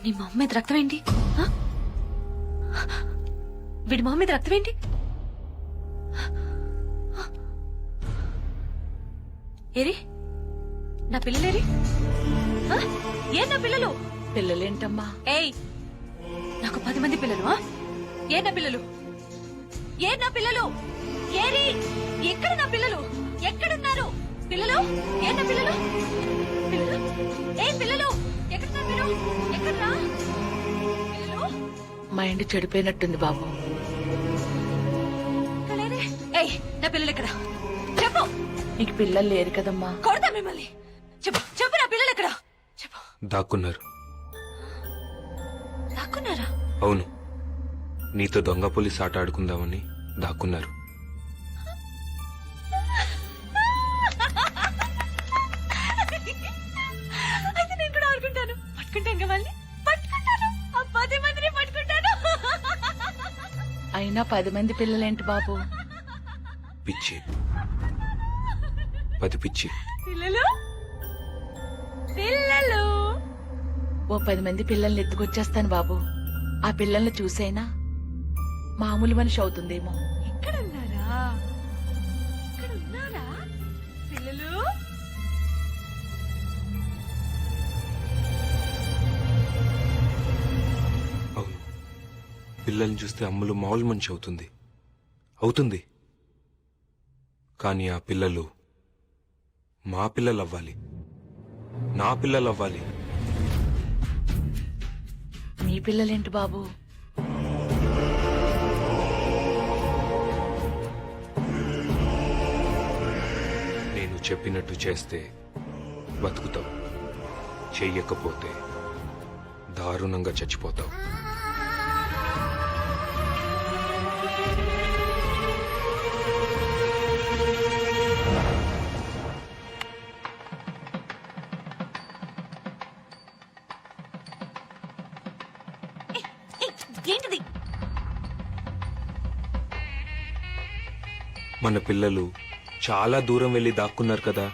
నీ మొహం మీద రక్తం ఏంటి? ఆ? వీడి మొహం మీద రక్తం ఏంటి? ఏరి నా పిల్లలేరి? ఆ? ఏ నా పిల్లలు? పిల్లలేంటమ్మా? ఏయ్ నాకు 10 మంది పిల్లలు. ఆ? ఏ నా పిల్లలు? ఏ నా పిల్లలు? ఏరి ఎక్కడ నా పిల్లలు? ఎక్కడున్నారు పిల్లలు? ఏ నా పిల్లలు? పిల్లలు ఏ పిల్లలు? ఎక్కడ మీరు? ఎక్కడా పిల్లలు? మైండ్ చెడిపోయినట్టుంది బాబు. కలేరే. ఏయ్ నా పిల్లలు ఎక్కడ? చెప్పు. నీకు పిల్లలు లేరు కదమ్మా. కొడతా మిమ్మల్ని. చెప్పు చెప్పు నా పిల్లలు ఎక్కడ? చెప్పు. దాక్కున్నారు. దాక్కున్నారా? అవును, నీతో దొంగ పోలీస్ ఆట ఆడుకుందామని దాక్కున్నారు. అయితే నేను కూడా ఆడుకుంటాను. పట్టుకుంటాను కదా వాళ్ళని. పట్టుకుంటాను. ఆ 10 మందిని పట్టుకుంటాను. అయినా 10 మంది పిల్లలేంటి బాబు? పిచ్చి, 10 పిచ్చి. పిల్లలు పిల్లలు ఓ 10 మంది పిల్లల్ని ఎత్తుకొచ్చేస్తాను బాబు. ఆ పిల్లల్ని చూసైనా మామూలు మనిషి అవుతుందేమో. ఇక్కడున్నారా? ఇక్కడున్నారా పిల్లలు? అవును, పిల్లల్ని చూస్తే అమ్మలు మామూలు మనిషి అవుతుంది. అవుతుంది. కానీ ఆ పిల్లలు మా పిల్లలు అవ్వాలి, నా పిల్లలు అవ్వాలి. నీ పిల్లలేంటి బాబు? నేను చెప్పినట్టు చేస్తే బతుకుతావు, చెయ్యకపోతే దారుణంగా చచ్చిపోతావు. ఏంటిది? మన పిల్లలు చాలా దూరం వెళ్లి దాక్కున్నారు కదా.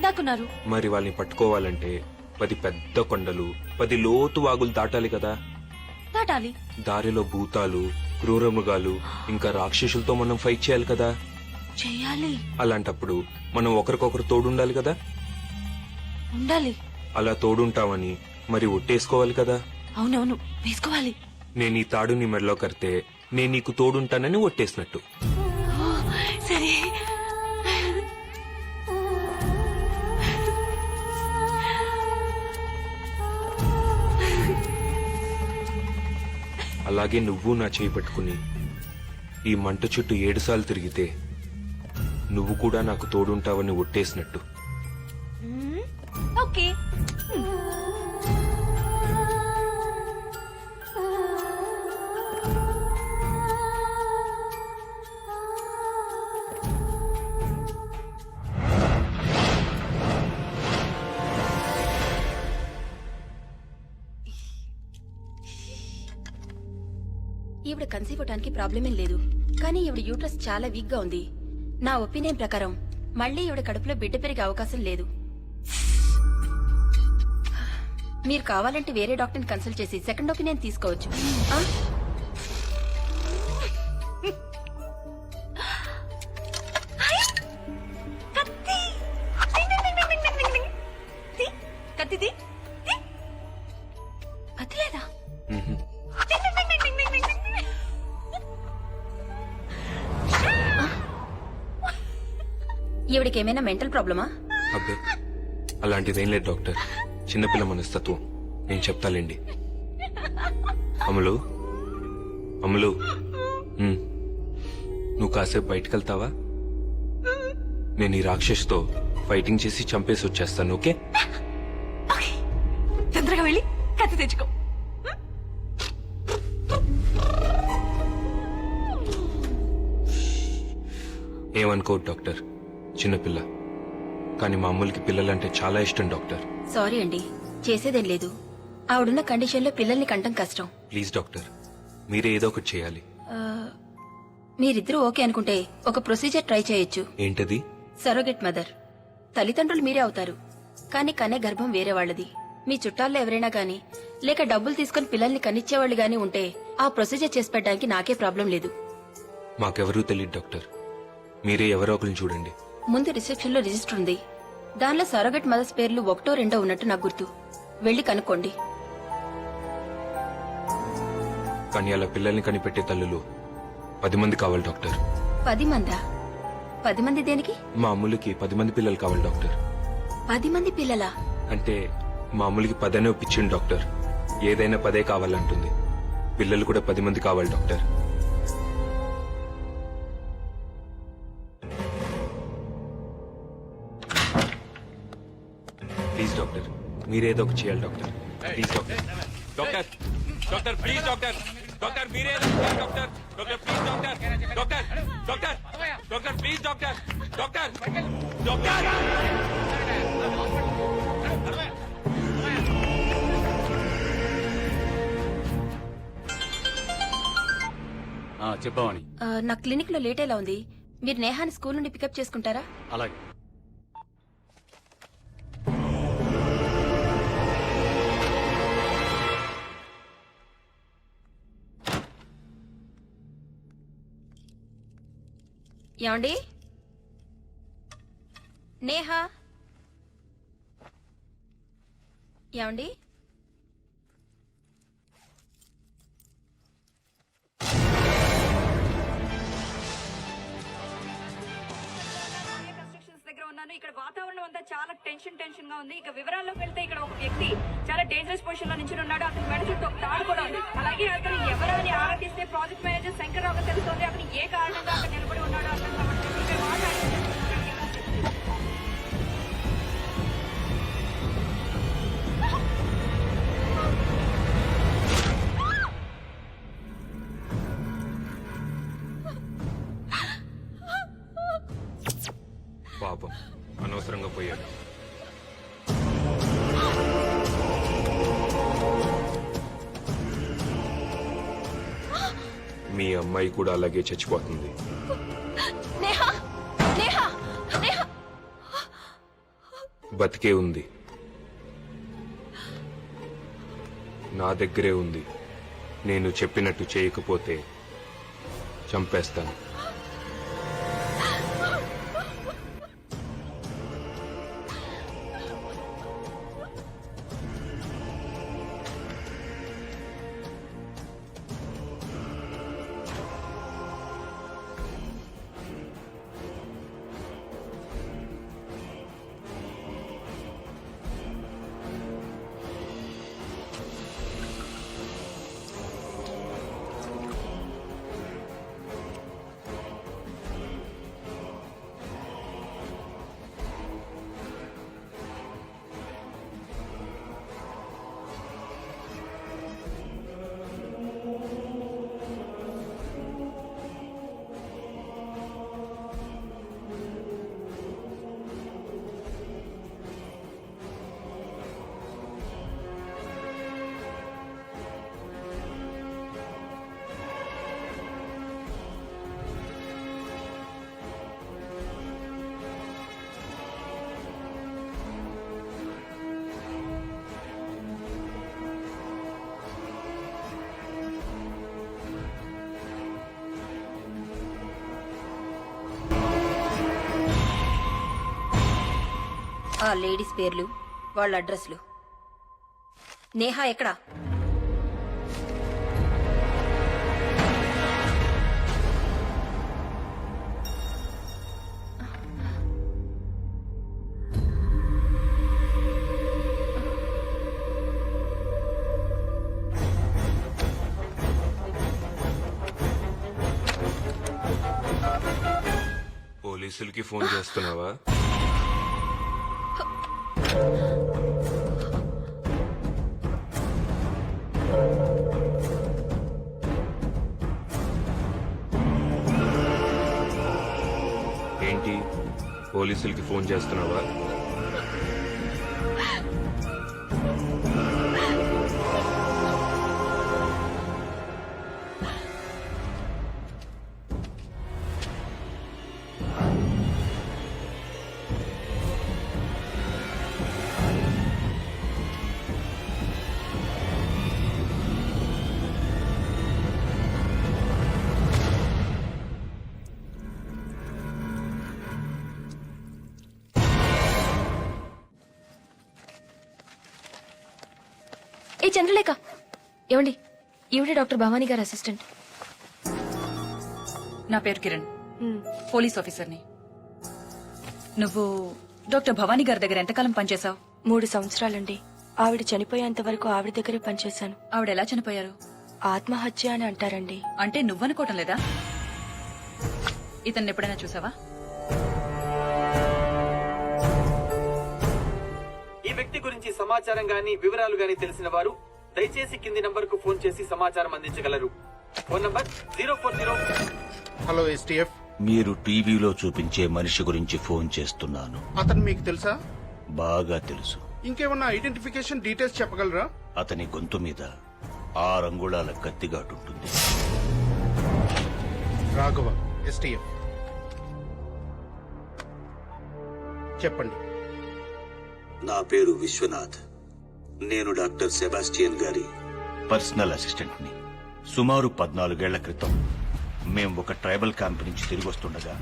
దాక్కున్నారు. మరి వాళ్ళని పట్టుకోవాలంటే 10 పెద్ద కొండలు, 10 లోతు వాగులు దాటాలి కదా. దాటాలి. దారిలో భూతాలు, క్రూర మృగాలు, ఇంకా రాక్షసులతో మనం ఫైట్ చేయాలి కదా. చెయ్యాలి. అలాంటప్పుడు మనం ఒకరికొకరు తోడుండాలి కదా. ఉండాలి. అలా తోడుంటామని మరి ఒట్టేసుకోవాలి కదా. అవునవును, వేసుకోవాలి. నేను ఈ తాడు నీ మెడలో కడితే నేను నీకు తోడుంటానని ఒట్టేసినట్టు. సరే. అలాగే నువ్వు నా చేయి పట్టుకుని ఈ మంట చుట్టూ 7 సార్లు తిరిగితే నువ్వు కూడా నాకు తోడుంటావని ఒట్టేసినట్టు. ఓకే. ఈవిడ కన్సీవ్ అవడానికి ప్రాబ్లం ఏం లేదు, కానీ ఈవిడ యూట్రస్ చాలా వీక్ గా ఉంది. నా ఒపీనియన్ ప్రకారం మళ్ళీ ఈవిడ కడుపులో బిడ్డ పెరిగే అవకాశం లేదు. మీరు కావాలంటే వేరే డాక్టర్ని కన్సల్ట్ చేసి సెకండ్ ఒపీనియన్ తీసుకోవచ్చు. ఆ? కత్తిది కత్తి లేదా? ఈవిడికి ఏమైనా మెంటల్ ప్రాబ్లమా? అబ్బే అలాంటిదేం లేదు డాక్టర్, చిన్నపిల్ల మనస్తత్వం. నేను చెప్తాలేండి. అమలు అమలు, నువ్వు కాసేపు బయటకెళ్తావా? నేను ఈ రాక్షసుతో ఫైటింగ్ చేసి చంపేసి వచ్చేస్తాను. ఓకే? తొందరగా వెళ్ళి కత్తి తెచ్చుకో. ఏమనుకోవద్దు డాక్టర్, చిన్నపిల్ల. కానీ మా అమ్ములకి పిల్లలంటే చాలా ఇష్టం డాక్టర్. సారీ అండి, చేసేదేం లేదు. ఆవిడున్న కండిషన్ లో పిల్లల్ని కంటం కష్టం. ప్లీజ్ డాక్టర్, మీరే ఏదో ఒకటి చేయాలి. మీరిద్దరూ ఓకే అనుకుంటే ఒక ప్రొసీజర్ ట్రై చేయొచ్చు. ఏంటది? సరోగెట్ మదర్. తల్లిదండ్రులు మీరే అవుతారు, కానీ కనే గర్భం వేరే వాళ్ళది. మీ చుట్టాల్లో ఎవరైనా గానీ లేక డబ్బులు తీసుకుని పిల్లల్ని కనిచ్చేవాళ్ళు గానీ ఉంటే ఆ ప్రొసీజర్ చేసి పెట్టడానికి నాకే ప్రాబ్లం లేదు. మాకెవరూ తెలియదు డాక్టర్, మీరే ఎవరో ఒకరిని చూడండి. ముందు రిసెప్షన్ లో రిజిస్టర్ ఉంది, దానిలో సరోగెట్ మదర్స్ పేర్లు 1, 2 ఉన్నట్టు నాకు గుర్తు. వెళ్లి కనుక్కోండి. కానీ అలా పిల్లల్ని కనిపెట్టే తల్లులు 10 మంది కావాలి డాక్టర్. 10 మందా? 10 మంది దేనికి? మా అమ్ములకి 10 మంది పిల్లలు కావాలి డాక్టర్. 10 మంది పిల్లలా? అంటే మా అమ్ములకి 10 అనే ఒప్పించింది డాక్టర్. ఏదైనా 10 కావాలంటుంది. పిల్లలు కూడా 10 మంది కావాలి డాక్టర్. ప్లీజ్ డాక్టర్, మీరేదో ఒకటి చేయాలి doctor. Please doctor. Doctor doctor please doctor. Doctor మీరే doctor. Doctor please doctor. Doctor doctor doctor please doctor. Doctor doctor. చెప్పావని. నా క్లినిక్ లో లేట్ ఎలా ఉంది? మీరు నేహాని స్కూల్ నుండి పికప్ చేసుకుంటారా? అలాగే. ఏమండి? నేహా? ఏమండి? దగ్గర ఉన్నాను. ఇక్కడ వాతావరణం అంతా చాలా టెన్షన్ గా ఉంది. ఇక వివరాల్లోకి వెళ్తే ఇక్కడ ఒక వ్యక్తి చాలా డేంజరస్ పొజిషన్ లో నించుని ఉన్నాడు. అతని మెడ చుట్టూ ఒక తాడు కూడా ఉంది. అలాగే అతను ఎవరని ఆరాధిస్తే ప్రాజెక్ట్ మేనేజర్ శంకర్రావు తెలుస్తోంది. అతను ఏ కారణంగా అక్కడ నిలబడి ఉన్నాడో అతను పాపం అనవసరంగా పోయాడు. మీ అమ్మాయి కూడా అలాగే చచ్చిపోతుంది. బతికే ఉంది, నా దగ్గరే ఉంది. నేను చెప్పినట్టు చేయకపోతే చంపేస్తాను. ఆ లేడీస్ పేర్లు, వాళ్ళ అడ్రస్లు. నేహా ఎక్కడా? పోలీసులకి ఫోన్ చేస్తున్నావా? ఏంటి పోలీసులకి ఫోన్ చేస్తున్నావా? ఏ చంద్రలేఖ, ఏమండి, ఈవిడే డాక్టర్ భవానీ గారి అసిస్టెంట్. నా పేరు కిరణ్, పోలీస్ ఆఫీసర్ని. నువ్వు డాక్టర్ భవానీ గారి దగ్గర ఎంతకాలం పనిచేశావు? 3 సంవత్సరాలండి. ఆవిడ చనిపోయేంత వరకు ఆవిడ దగ్గరే పనిచేశాను. ఆవిడ ఎలా చనిపోయారు? ఆత్మహత్య అని అంటారండి. అంటే నువ్వనుకోవటం లేదా? ఇతన్ని ఎప్పుడైనా చూసావా? ఈ వ్యక్తి గురించి సమాచారం గాని వివరాలు గాని తెలిసిన వారు దయచేసి కింది నంబర్ కు ఫోన్ చేసి సమాచారం అందించగలరు. Phone number 040. హలో ఎస్టీఎఫ్, మీరు టీవీలో చూపించే మనిషి గురించి ఫోన్ చేస్తున్నాను. అతను మీకు తెలుసా? బాగా తెలుసు. ఇంకేమన్నా ఐడెంటిఫికేషన్ డీటెయిల్స్ చెప్పగలరా? అతని గొంతు మీద 6 అంగుళాల కత్తిగాటుంటుంది. రాఘవ, ఎస్టీఎఫ్. చెప్పండి. నా పేరు విశ్వనాథ్. నేను డాక్టర్ సెబాస్టియన్ గారి పర్సనల్ అసిస్టెంట్ ని. సుమారు 14 ఏళ్ల క్రితం మేం ఒక ట్రైబల్ క్యాంప్ నుంచి తిరిగి వస్తుండగా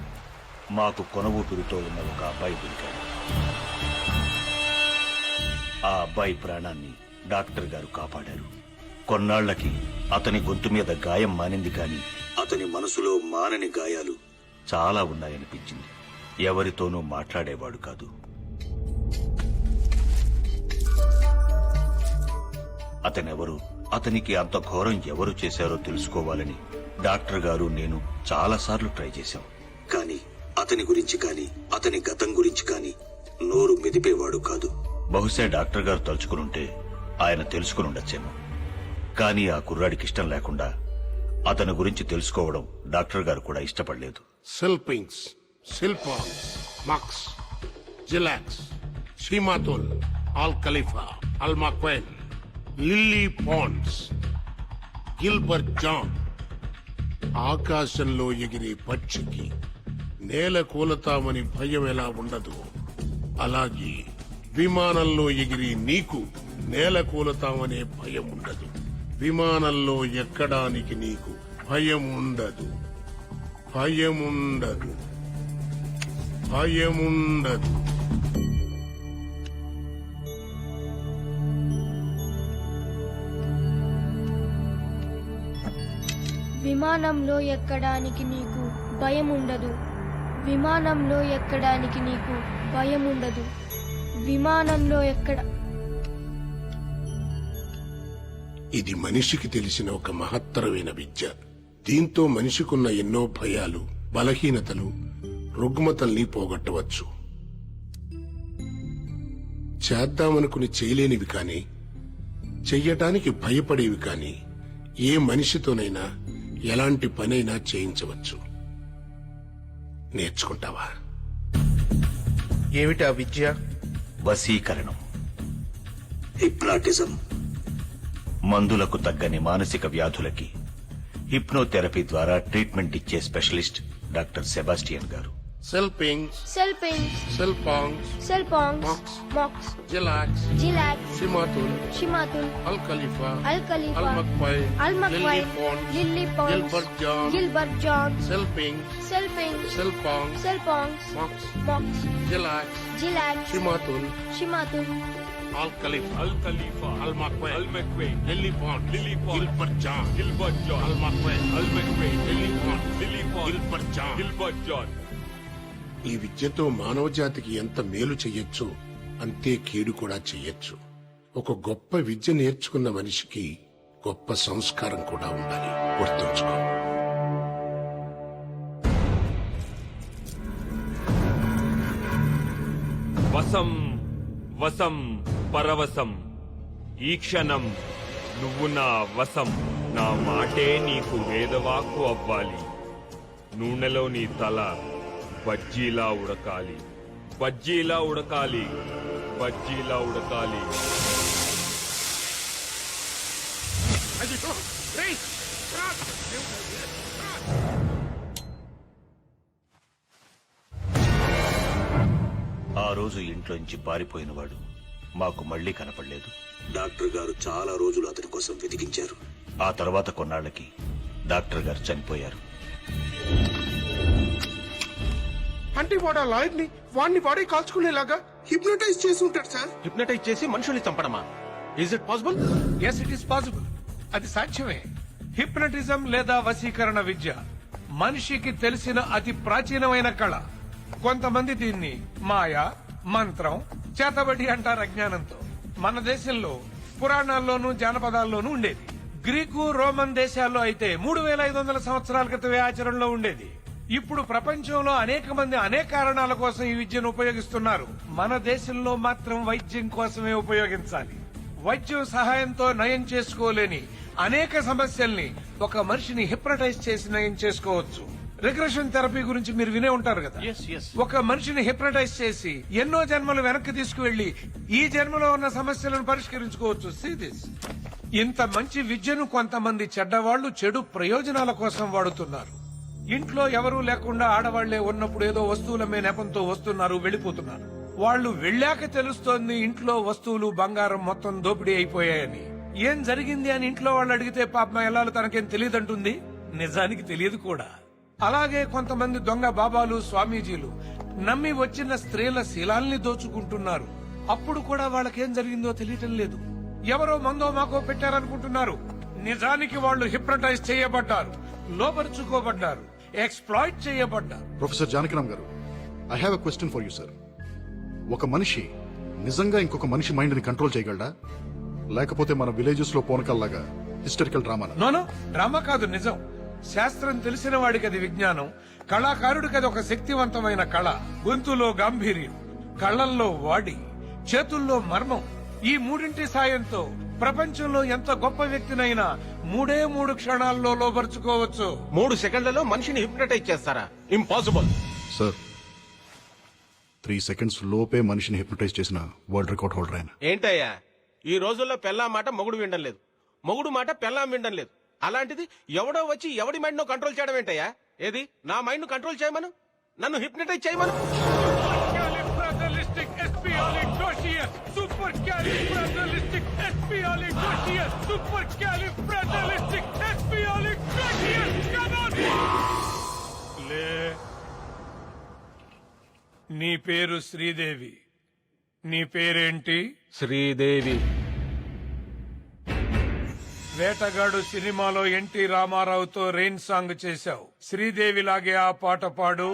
మాకు కొన ఊపిరితో ఉన్న ఒక అబ్బాయి దొరికాడు. ఆ అబ్బాయి ప్రాణాన్ని డాక్టర్ గారు కాపాడారు. కొన్నాళ్లకి అతని గొంతు మీద గాయం మానింది, కానీ అతని మనసులో మానని గాయాలు చాలా ఉన్నాయనిపించింది. ఎవరితోనూ మాట్లాడేవాడు కాదు. అతనెవరు, అతనికి అంత ఘోరం ఎవరు చేశారో తెలుసుకోవాలని డాక్టర్ గారు నేను చాలాసార్లు ట్రై చేశాం. కానీ అతని గురించి కానీ అతని గతం గురించి కానీ నోరు మెదిపేవాడు కాదు. బహుశా డాక్టర్ గారు తలుచుకునుంటే ఆయన తెలుసుకుని ఉండొచ్చేమో. కానీ ఆ కుర్రాడికి ఇష్టం లేకుండా అతని గురించి తెలుసుకోవడం డాక్టర్ గారు కూడా ఇష్టపడలేదు. సెల్పింగ్స్, సిల్పాన్స్, మక్స్, జిలాక్స్, షీమాతుల్, ఆల్ ఖలీఫా, అల్మాక్వెన్, లిల్లీ పాండ్స్, గిల్బర్ట్ జాన్. ఆకాశంలో ఎగిరే పక్షికి నేల కూలతామని భయం ఎలా ఉండదు, అలాగే విమానంలో ఎగిరి నీకు నేల కూలతామనే భయం ఉండదు. విమానంలో ఎక్కడానికి నీకు భయం ఉండదు. భయముండదు. భయముండదు. విమానంలో ఎక్కడానికి నీకు భయం ఉండదు. విమానంలో ఎక్కడానికి నీకు భయం ఉండదు. విమానంలో ఎక్కడ. ఇది మనిషికి తెలిసిన ఒక మహత్తరమైన విద్య. దీంతో మనిషికున్న ఎన్నో భయాలు, బలహీనతలు, రుగ్మతల్ని పోగొట్టవచ్చు. చేద్దామనుకుని చేయలేనివి కాని, చెయ్యటానికి భయపడేవి కాని ఏ మనిషితోనైనా ఎలాంటి పనైనా చేయించవచ్చు. నేర్చుకుంటావా? ఏమిటా విద్య? వశీకరణం, హిప్నాటిజం. మందులకు తగ్గని మానసిక వ్యాధులకి హిప్నోథెరపీ ద్వారా ట్రీట్మెంట్ ఇచ్చే స్పెషలిస్ట్ డాక్టర్ సెబాస్టియన్ గారు. సెల్పింగ్స్ సెల్పింగ్స్ సెల్పాంగ్స్ సెల్పాంగ్స్ మాక్స్ మాక్స్ జిలాక్స్ జిలాక్స్ సిమాతుల్ షిమాతుల్ అల్ ఖలీఫా అల్ ఖలీఫా అల్మక్పై అల్మక్వై Lily Ponds Gilbert John Gilbert John సెల్పింగ్స్ సెల్పింగ్స్ సెల్పాంగ్స్ సెల్పాంగ్స్ మాక్స్ మాక్స్ జిలాక్స్ జిలాక్స్ సిమాతుల్ షిమాతుల్ Al Khalifa, Al Makwe, Lily Pond, Gilbert John, Al Makwe, Lily Pond, Gilbert John. ఈ విద్యతో మానవ జాతికి ఎంత మేలు చెయ్యొచ్చు అంతే కీడు కూడా చెయ్యొచ్చు. ఒక గొప్ప విద్య నేర్చుకున్న మనిషికి గొప్ప సంస్కారం కూడా ఉండాలి. గుర్తుంచుకో. వసం వసం పరవశం ఈ క్షణం నువ్వు నా వశం, నా మాటే నీకు వేదవాక్కు అవ్వాలి. నూనెలో నీ తల బజ్జీలా ఉడకాలి, బజ్జీలా ఉడకాలి, బజ్జీలా ఉడకాలి. ఆ రోజు ఇంట్లోంచి పారిపోయినవాడు మాకు మళ్లీ కనపడలేదు. డాక్టర్ గారు చాలా రోజులు అతని కోసం వెతికించారు. ఆ తర్వాత కొన్నాళ్లకి డాక్టర్ గారు చనిపోయారు. అంటే వాడు ఆ లాయర్ ని వాడిని వాడే కాల్చుకునేలాగా హిప్నోటైజ్ చేసి ఉంటాడు సార్. హిప్నటైజ్ చేసి మనుషుల్ని చంపడమా? Is it possible? Yes, it is possible. అది సాధ్యమే. హిప్నటిజం లేదా వశీకరణ విద్య మనిషికి తెలిసిన అతి ప్రాచీనమైన కళ. కొంతమంది దీన్ని మాయ, మంత్రం, చేతబడి అంటారు అజ్ఞానంతో. మన దేశంలో పురాణాల్లోనూ జానపదాల్లోనూ ఉండేది. గ్రీకు, రోమన్ దేశాల్లో అయితే 3500 సంవత్సరాల క్రితమే ఆచరణలో ఉండేది. ఇప్పుడు ప్రపంచంలో అనేక మంది అనేక కారణాల కోసం ఈ విద్యను ఉపయోగిస్తున్నారు. మన దేశంలో మాత్రం వైద్యం కోసమే ఉపయోగించాలి. వైద్యం సహాయంతో నయం చేసుకోలేని అనేక సమస్యల్ని ఒక మనిషిని హిప్నటైజ్ చేసి నయం చేసుకోవచ్చు. రిగ్రెషన్ థెరపీ గురించి మీరు వినే ఉంటారు కదా. ఒక మనిషిని హిప్నటైజ్ చేసి ఎన్నో జన్మలు వెనక్కి తీసుకువెళ్లి ఈ జన్మలో ఉన్న సమస్యలను పరిష్కరించుకోవచ్చు. See this. ఇంత మంచి విద్యను కొంతమంది చెడ్డవాళ్లు చెడు ప్రయోజనాల కోసం వాడుతున్నారు. ఇంట్లో ఎవరూ లేకుండా ఆడవాళ్లే ఉన్నప్పుడు ఏదో వస్తువులమ్మే నెపంతో వస్తున్నారు, వెళ్లిపోతున్నారు. వాళ్ళు వెళ్ళాక తెలుస్తోంది ఇంట్లో వస్తువులు, బంగారం మొత్తం దోపిడీ అయిపోయాయని. ఏం జరిగింది అని ఇంట్లో వాళ్ళు అడిగితే పాపం ఎల్లాలు తనకేం తెలియదంటుంది. నిజానికి తెలియదు కూడా. అలాగే కొంతమంది దొంగ బాబాలు, స్వామీజీలు నమ్మి వచ్చిన స్త్రీల శీలాల్ని దోచుకుంటున్నారు. అప్పుడు కూడా వాళ్ళకేం జరిగిందో తెలియటం లేదు. ఎవరో మందో మాకో పెట్టారనుకుంటున్నారు. నిజానికి వాళ్ళు హిప్నటైజ్ చేయబడ్డారు, లోపరుచుకోబడ్డారు, ఎక్స్ప్లాయిట్ చేయబడ్డారు. ప్రొఫెసర్ జానకిరామ్ గారు, I have a question for you sir. ఒక మనిషి నిజంగా ఇంకొక మనిషి మైండ్ ని కంట్రోల్ చేయగలడా, లేకపోతే మన విలేజెస్ లో పోనకల్లాగా హిస్టరికల్ డ్రామా? నోనో, డ్రామా కాదు, నిజం. శాస్త్రం తెలిసిన వాడికి అది విజ్ఞానం, కళాకారుడికి అది ఒక శక్తివంతమైన కళ. గొంతులో గాంభీర్యం, కళ్ళల్లో వాడి, చేతుల్లో మర్మం. ఈ మూడింటి సాయంతో ప్రపంచంలో ఎంత గొప్ప వ్యక్తినైనా 3 క్షణాల్లో లోపరుచుకోవచ్చు. 3 సెకండ్లలో మనిషిని హిప్నటైజ్ చేస్తారా? Impossible sir. 3 seconds లోపే మనిషిని హిప్నటైజ్ చేసిన వరల్డ్ రికార్డ్ హోల్డర్ ఆయన. ఏంటయ్యా, ఈ రోజుల్లో పెళ్ళాం మాట మొగుడు వినడం లేదు, మొగుడు మాట పెళ్ళాం వినడం లేదు. అలాంటిది ఎవడో వచ్చి ఎవడి మైండ్ ను కంట్రోల్ చేయడం ఏంటయ్యా? ఏది నా మైండ్ ను కంట్రోల్ చేయమను, నన్ను హిప్నటైజ్ చేయమను. నీ పేరు శ్రీదేవి. నీ పేరేంటి? శ్రీదేవి. వేటగాడు సినిమాలో ఎన్టీ రామారావుతో రెయిన్ సాంగ్ చేశావు. శ్రీదేవి లాగే ఆ పాట పాడు.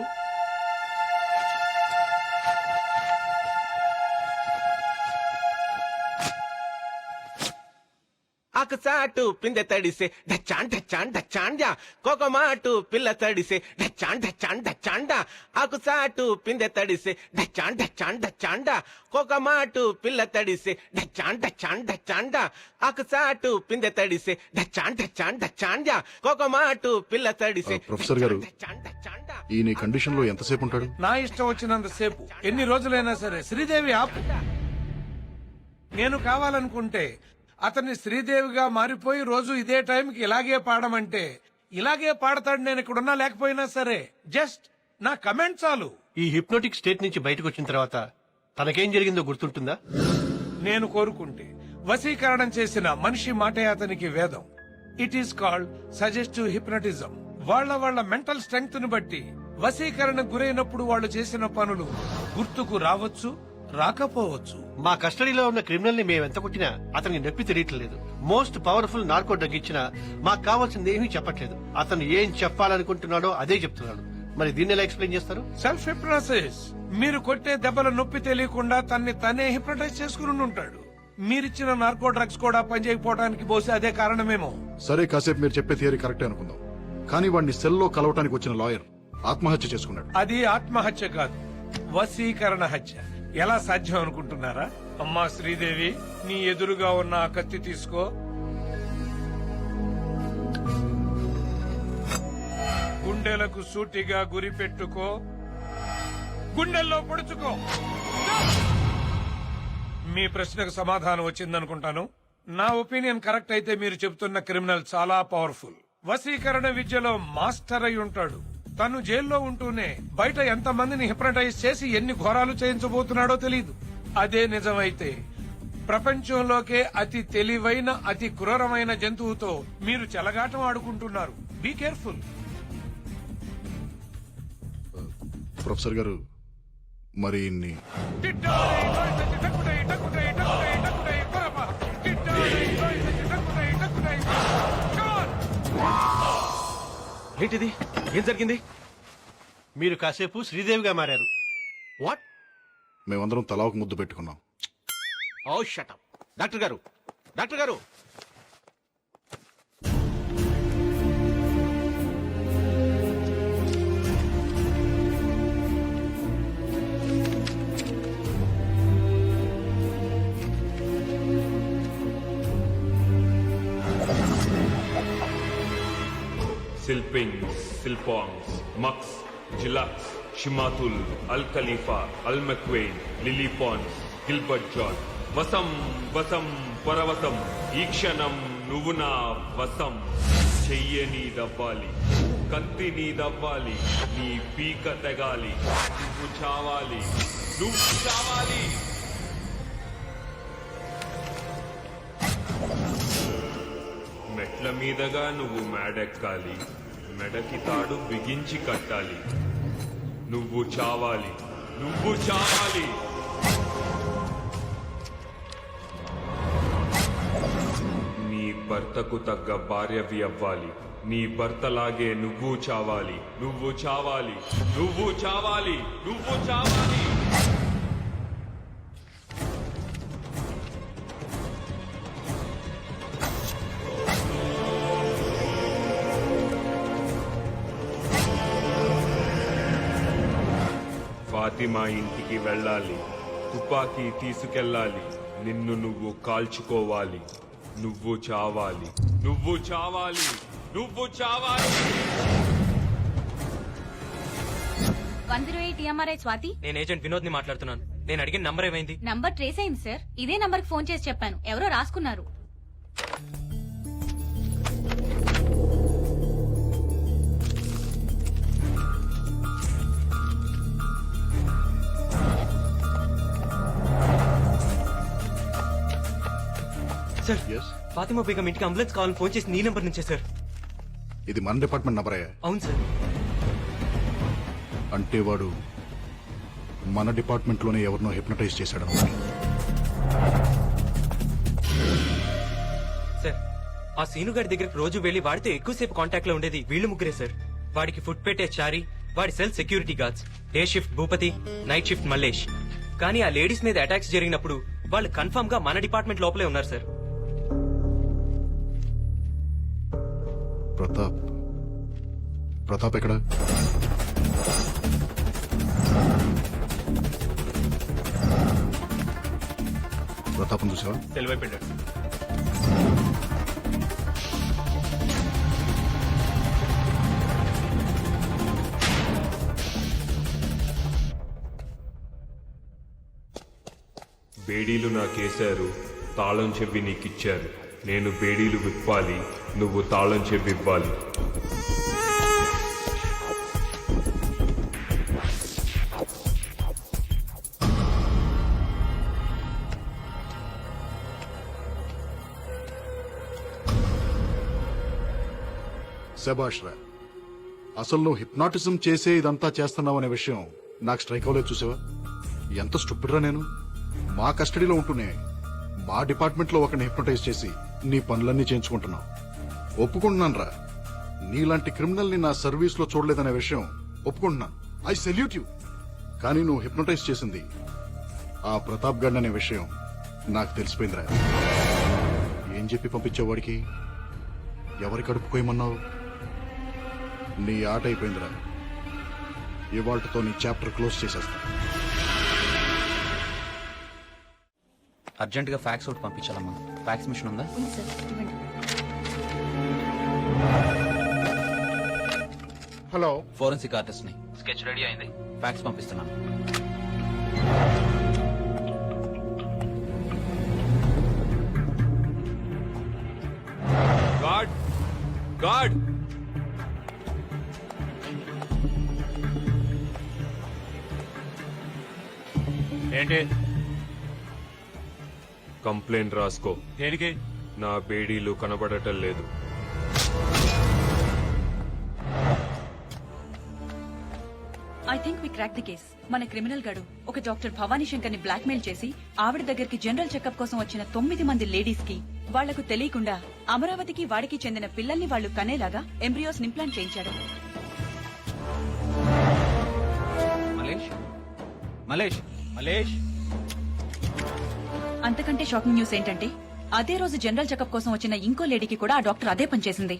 ఆకుచాటు పిందె తడిసే డచ్చాన్ డచ్చాన్ డచ్చాండా, కోకమాటు పిల్ల తడిసే డచ్చాన్ డచ్చాన్ డచ్చాండా. ఆకుచాటు పిందె తడిసే డచ్చాన్ డచ్చాన్ డచ్చాండా, కోకమాటు పిల్ల తడిసే డచ్చాన్ డచ్చాన్ డచ్చాండా. ఆకుచాటు పిందె తడిసే డచ్చాన్ డచ్చాన్ డచ్చాండా, కోకమాటు పిల్ల తడిసే. ప్రొఫెసర్ గారు, ఈయన కండిషన్ లో ఎంతసేపు ఉంటాడు? నా ఇష్టం వచ్చినంతసేపు, ఎన్ని రోజులైనా సరే. శ్రీదేవి ఆపు. నేను కావాలనుకుంటే అతన్ని శ్రీదేవిగా మారిపోయి రోజు ఇదే టైంకి ఇలాగే పాడమంటే ఇలాగే పాడతాడు. నేను ఇక్కడున్నా లేకపోయినా సరే. జస్ట్ నా కమెంట్ చాలు. ఈ హిప్నోటిక్ స్టేట్ నుంచి బయటకు వచ్చిన తర్వాత తనకేం జరిగిందో గుర్తుంటుందా? నేను కోరుకుంటే వశీకరణం చేసిన మనిషి మాటే అతనికి వేదం. It is called suggestive hypnotism. వాళ్ళ మెంటల్ స్ట్రెంగ్త్ ను బట్టి వశీకరణకు గురైనప్పుడు వాళ్ళు చేసిన పనులు గుర్తుకు రావచ్చు, రాకపోవచ్చు. మా కస్టడీలో ఉన్న క్రిమినల్ ని మేము ఎంత కొట్టినా అతనికి నొప్పి తెలియట్లేదు. మోస్ట్ పవర్ఫుల్ నార్కో డ్రగ్ ఇచ్చినా మాకు కావాల్సింది ఏమీ చెప్పట్లేదు. అతను ఏం చెప్పాలనుకుంటున్నాడో అదే చెప్తున్నాడు. మరి దీన్ని ఎలా ఎక్స్ప్లెయిన్ చేస్తారు? Self hypnosis. మీరు కొట్టే దెబ్బల నొప్పి తెలియకుండా తనే హిప్నటైజ్ చేసుకుని ఉంటాడు. మీరిచ్చిన నార్కో డ్రగ్స్ కూడా పనిచేయకపోవడానికి బహుశా అదే కారణమేమో. సరే, కాసేపు మీరు చెప్పే థియరీ కరెక్టే అనుకుందాం. కానీ వాడిని సెల్లో కలవటానికి వచ్చిన లాయర్ ఆత్మహత్య చేసుకున్నాడు. అది ఆత్మహత్య కాదు, వశీకరణ హత్య. ఎలా సాధ్యం అనుకుంటున్నారా? అమ్మా శ్రీదేవి, నీ ఎదురుగా ఉన్న ఆ కత్తి తీసుకో. గుండెలకు సూటిగా గురి పెట్టుకో, గుండెల్లో పొడుచుకో. మీ ప్రశ్నకు సమాధానం వచ్చిందనుకుంటాను. నా ఒపీనియన్ కరెక్ట్ అయితే మీరు చెబుతున్న క్రిమినల్ చాలా పవర్ఫుల్. వశీకరణ విద్యలో మాస్టర్ అయి ఉంటాడు. తను జైల్లో ఉంటూనే బయట ఎంతమందిని హిప్నటైజ్ చేసి ఎన్ని ఘోరాలు చేయించబోతున్నాడో తెలియదు. అదే నిజమైతే ప్రపంచంలోకే అతి తెలివైన, అతి క్రూరమైన జంతువుతో మీరు చెలగాటం ఆడుకుంటున్నారు. Be careful. ప్రొఫెసర్ గారు, మరి ఇన్ని ఏంటిది? ఏం జరిగింది? మీరు కాసేపు శ్రీదేవిగా మారారు. వాట్? మేమందరం తలా ఒక ముద్దు పెట్టుకున్నాం. ఓ షట్ అప్. డాక్టర్ గారు, డాక్టర్ గారు, సిల్పింగ్స్, సిల్పాంగ్స్, మక్స్, జిలాక్స్, షిమాతుల్, అల్ ఖలీఫా, అల్ మెక్వెయిన్, లిలీ పాన్స్, గిల్బర్ట్ జాన్. వసం వసం పరవశం, ఈ క్షణం నువ్వు నా వసం. చెయ్యని దవ్వాలి, కత్తి నీ దవ్వాలి, నీ పీక తెగాలి. నువ్వు చావాలి, నువ్వు చావాలి. మెట్ల మీదగా నువ్వు మేడెక్కాలి, మెడకి తాడు బిగించి కట్టాలి. నువ్వు చావాలి, నువ్వు చావాలి. నీ భర్తకు తగ్గ భార్యవి అవ్వాలి. నీ భర్తలాగే నువ్వు చావాలి, నువ్వు చావాలి, నువ్వు చావాలి, నువ్వు చావాలి. ఫాతిమా ఇంటికి వెళ్ళాలి, తుపాకీ తీసుకెళ్ళాలి. నిన్ను నువ్వు కాల్చుకోవాలి. నువ్వు చావాలి, నువ్వు చావాలి, నువ్వు చావాలి. 108 TMRI స్వాతి. నేను ఏజెంట్ వినోద్ ని మాట్లాడుతున్నాను. నేను అడిగిన నంబర్ ఏమైంది? నంబర్ ట్రేస్ అయింది సార్. ఇదే నంబర్ కి ఫోన్ చేసి చెప్పాను, ఎవరో రాసుకున్నారు. సార్, ఫాతిమా బేగం ఇంటికి అంబులెన్స్ కావాలని ఫోన్ చేసి నీ నంబర్ నుంచే సార్. ఇది మన డిపార్ట్మెంట్ నంబరే. అవును సార్. అంటే వాడు మన డిపార్ట్మెంట్ లోనే ఎవరినో హిప్నటైజ్ చేశాడు. సార్, ఆ సీనుగాడి దగ్గరికి రోజు వెళ్లి వాడితో ఎక్కువసేపు కాంటాక్ట్ లో ఉండేది వీళ్ళు ముగ్గురే సార్. వాడికి ఫుడ్ పెట్టే చారి, వాడి cell security guards, day shift Bhupathi, night shift Mallesh. కానీ ఆ లేడీస్ మీద అటాక్స్ జరిగినప్పుడు వాళ్ళు కన్ఫర్మ్ గా మన డిపార్ట్మెంట్ లోపలే ఉన్నారు సార్. ప్రతాప్ ఎక్కడ? ప్రతాపం చూసావా? తెలివైపోయాడు. బేడీలు నాకేశారు, తాళం చెవి నీకిచ్చారు. నేను బేడీలు విప్పాలి, నువ్వు తాళం చెవి ఇవ్వాలి. శబాష్ రా. అసలు నువ్వు హిప్నాటిజం చేసే ఇదంతా చేస్తున్నావు అనే విషయం నాకు స్ట్రైక్ అవ్వలేదు. చూసావా ఎంత స్టూపిడ్ రా నేను. మా కస్టడీలో ఉంటూనే మా డిపార్ట్మెంట్ లో ఒకరిని హిప్నటైజ్ చేసి నీ పనులన్నీ చేయించుకుంటున్నావు. ఒప్పుకుంటున్నాను రా, నీలాంటి క్రిమినల్ ని నా సర్వీస్ లో చూడలేదనే విషయం ఒప్పుకుంటున్నాను. I salute you. కానీ నువ్వు హిప్నటైజ్ చేసింది ఆ ప్రతాప్ గడ్ అనే విషయం నాకు తెలిసిపోయిందిరా. ఏం చెప్పి పంపించావు వాడికి? ఎవరి కడుపు కోయమన్నావు? నీ ఆట అయిపోయిందిరా. ఇవాళ్లతో నీ చాప్టర్ క్లోజ్ చేసేస్తా. అర్జెంట్ గా ఫ్యాక్స్ అవుట్ పంపించాలమ్మా. ఫ్యాక్స్ మిషన్ ఉందా? హలో, ఫోరెన్సిక్ ఆర్టిస్ట్ ని. స్కెచ్ రెడీ అయింది, ఫ్యాక్స్ పంపిస్తున్నాను. గాడ్ గాడ్ ఏంటి? కంప్లైంట్ రాసుకో. దేనికి? నా బేడీలు కనబడటం లేదు. I think we crack the case. మన క్రిమినల్ గడు ఒక డాక్టర్ భవానీ శంకర్ ని బ్లాక్మెయిల్ చేసి ఆవిడ దగ్గరికి జనరల్ చెకప్ కోసం వచ్చిన 9 మంది లేడీస్ కి వాళ్లకు తెలియకుండా అమరావతికి వాడికి చెందిన పిల్లల్ని వాళ్లు కనేలాగా ఎంబ్రియోస్ ఇంప్లాంట్ చేయించాడు. మలేష్ మలేష్ మలేష్ అంతకంటే షాకింగ్ న్యూస్ ఏంటంటే అదే రోజు జనరల్ చెకప్ కోసం వచ్చిన ఇంకో లేడీకి కూడా ఆ డాక్టర్ అదే పని చేసింది.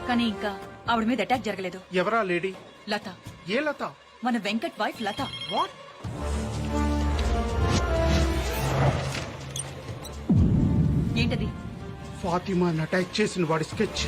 కానీ ఇంకా ఆవిడ మీద అటాక్ జరగలేదు. ఎవరా లేడీ? లత. ఏ లత? మన వెంకట్ వైఫ్ లత. వాట్? ఏంటది? ఫాతిమాని అటాక్ చేసిన వాడి స్కెచ్.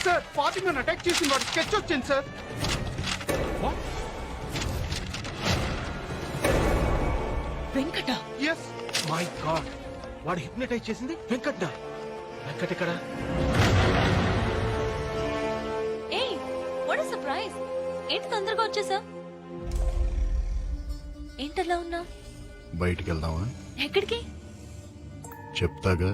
సార్, ఫాతిమాని అటాక్ చేసిన వాడి స్కెచ్ వచ్చింది sir. Venkata. Yes. My god, వాడు హిప్నటైజ్ చేసింది వెంకట్. వెంకట్ ఎక్కడ? ఏయ్, వాట్ ఇస్ సర్ప్రైజ్? ఏంటి తొందరగా వచ్చేసా? ఏంటలా ఉన్నా? బయటికి వెళ్దామా? ఎక్కడికి? చెప్తాగా.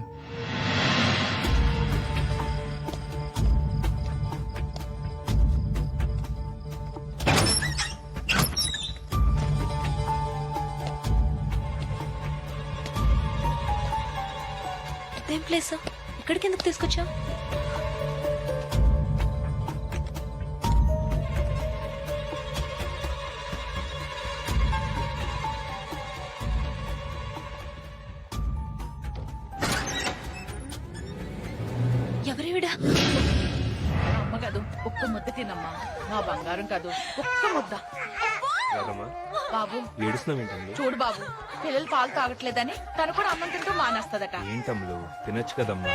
ఇదేం ప్లేస్? ఇక్కడికి ఎందుకు తీసుకొచ్చా? ఎవరివిడా? అమ్మ కాదు, ఒక్క ముద్ద తినమ్మా. నా బంగారం కాదు, ఒక్క ముద్ద. బాబు ఏడుస్తున్నావేంటమ్లు? చూడు బాబు, పిల్లలు పాలు తాగట్లేదని తను కూడా అన్నం తింటూ మానేస్తదట. ఏంటమ్లు, తినొచ్చు కదమ్మా.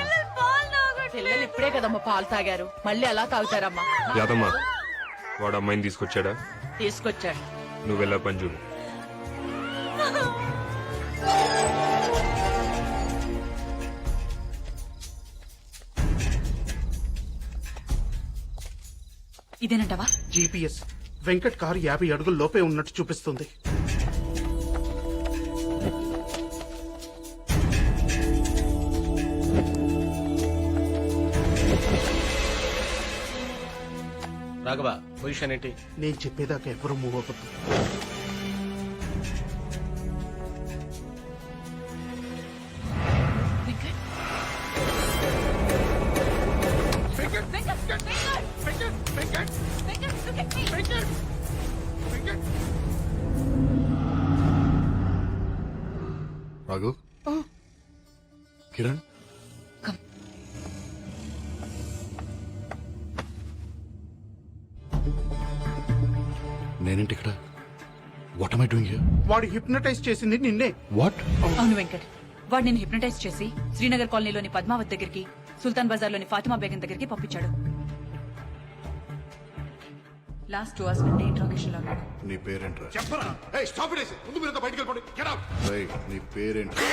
పిల్లలు ఇప్పుడే కదమ్మా పాలు తాగారు, మళ్ళీ అలా తాగుతారమ్మా. యాదమ్మా, వాడు అమ్మాయిని తీసుకొచ్చాడా? తీసుకొచ్చాడు. నువ్వెలా పని చూడు. ఇదేనంటావా? జీపీఎస్ వెంకట్ కారు 50 అడుగుల లోపే ఉన్నట్టు చూపిస్తుంది. రాఘవ, పొజిషన్ ఏంటి? నేను చెప్పేదాకా ఎవరు మూవ్ అవ్వద్దు. రాఘవ్, కిరణ్, నేనేంటి ఇక్కడ? What am I doing here? వాడు హిప్నటైజ్ చేసింది నిన్నే. వాట్? అవును వెంకట్, వాడు నేను హిప్నటైజ్ చేసి శ్రీనగర్ కాలనీలోని పద్మావత్ దగ్గరికి, సుల్తాన్ బజార్లోని ఫాతిమా బేగం దగ్గరికి పంపించాడు. లాస్ట్ 2 hours నుండి ఇంట్రాగేషన్ లో ఉన్నాడు. నీ పేరేంట్రా? చెప్పరా ఏయ్ స్టాప్ ఇట్ ముందు మీరు బయటికి వెళ్ళిపోండి గెట్ అవుట్. రేయ్, నీ పేరేంట్రా?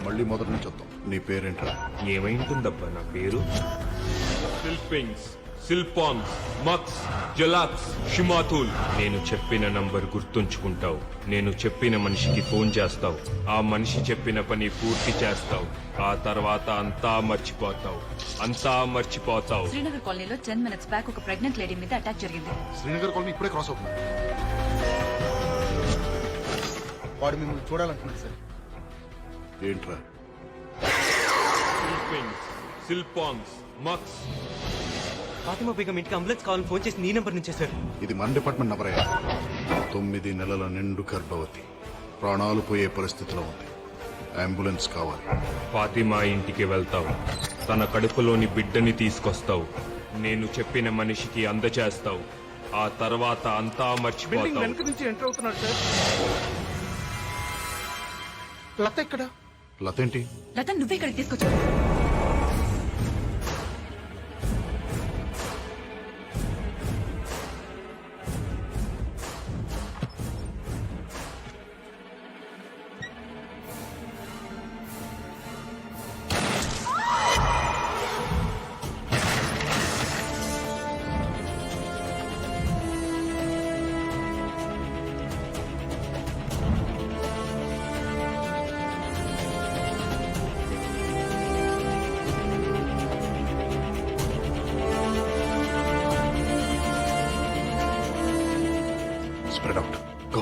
మళ్ళీ మొదటి నుంచి వద్దాం. నీ పేరేంట్రా? ఏమైంటుందబ్బా నా పేరు? సిల్పింగ్స్, సిల్పాంగ్స్, మక్స్, జలాక్స్, షిమాతుల్. నేను చెప్పిన నంబర్ గుర్తుంచుకుంటావు. నేను చెప్పిన మనిషికి ఫోన్ చేస్తావు. ఆ మనిషి చెప్పిన పని పూర్తి చేస్తావు. ఆ తర్వాత అంతా మర్చిపోతావు. శ్రీనగర్ కాలనీలో 10 minutes బ్యాక్ ఒక ప్రెగ్నెంట్ లేడీ మీద అటాక్ జరిగింది. శ్రీనగర్ కాలనీ ఇప్పుడే క్రాస్ అవుతుంది. వాడు మిమ్మల్ని చూడాలనుకున్నాడు సార్. ఏంట్రా? సిల్పింగ్స్, సిల్పాంగ్స్, మక్స్. ఫాతిమా బేగం ఇంటికి అంబులెన్స్ కావాలని ఫోన్ చేసి నీ నెంబర్ నుంచే సార్. ఇది మన డిపార్ట్మెంట్ నంబరే. 9 నెలల నిండు గర్భవతి, ప్రాణాలు పోయే పరిస్థితిలో ఉంది. అంబులెన్స్ కావాలి. ఫాతిమా ఇంటికి వెళ్తావు. తన కడుపులోని బిడ్డని తీసుకొస్తావు. నేను చెప్పిన మనిషికి అందచేస్తావు. ఆ తర్వాత అంతా మర్చిపోతావు. వెనక నుంచి ఎంటర్ అవుతున్నాడు సార్. లత ఎక్కడ? లత ఏంటి? లత నువ్వే ఇక్కడికి తీసుకొచ్చావు. Spread out. Go.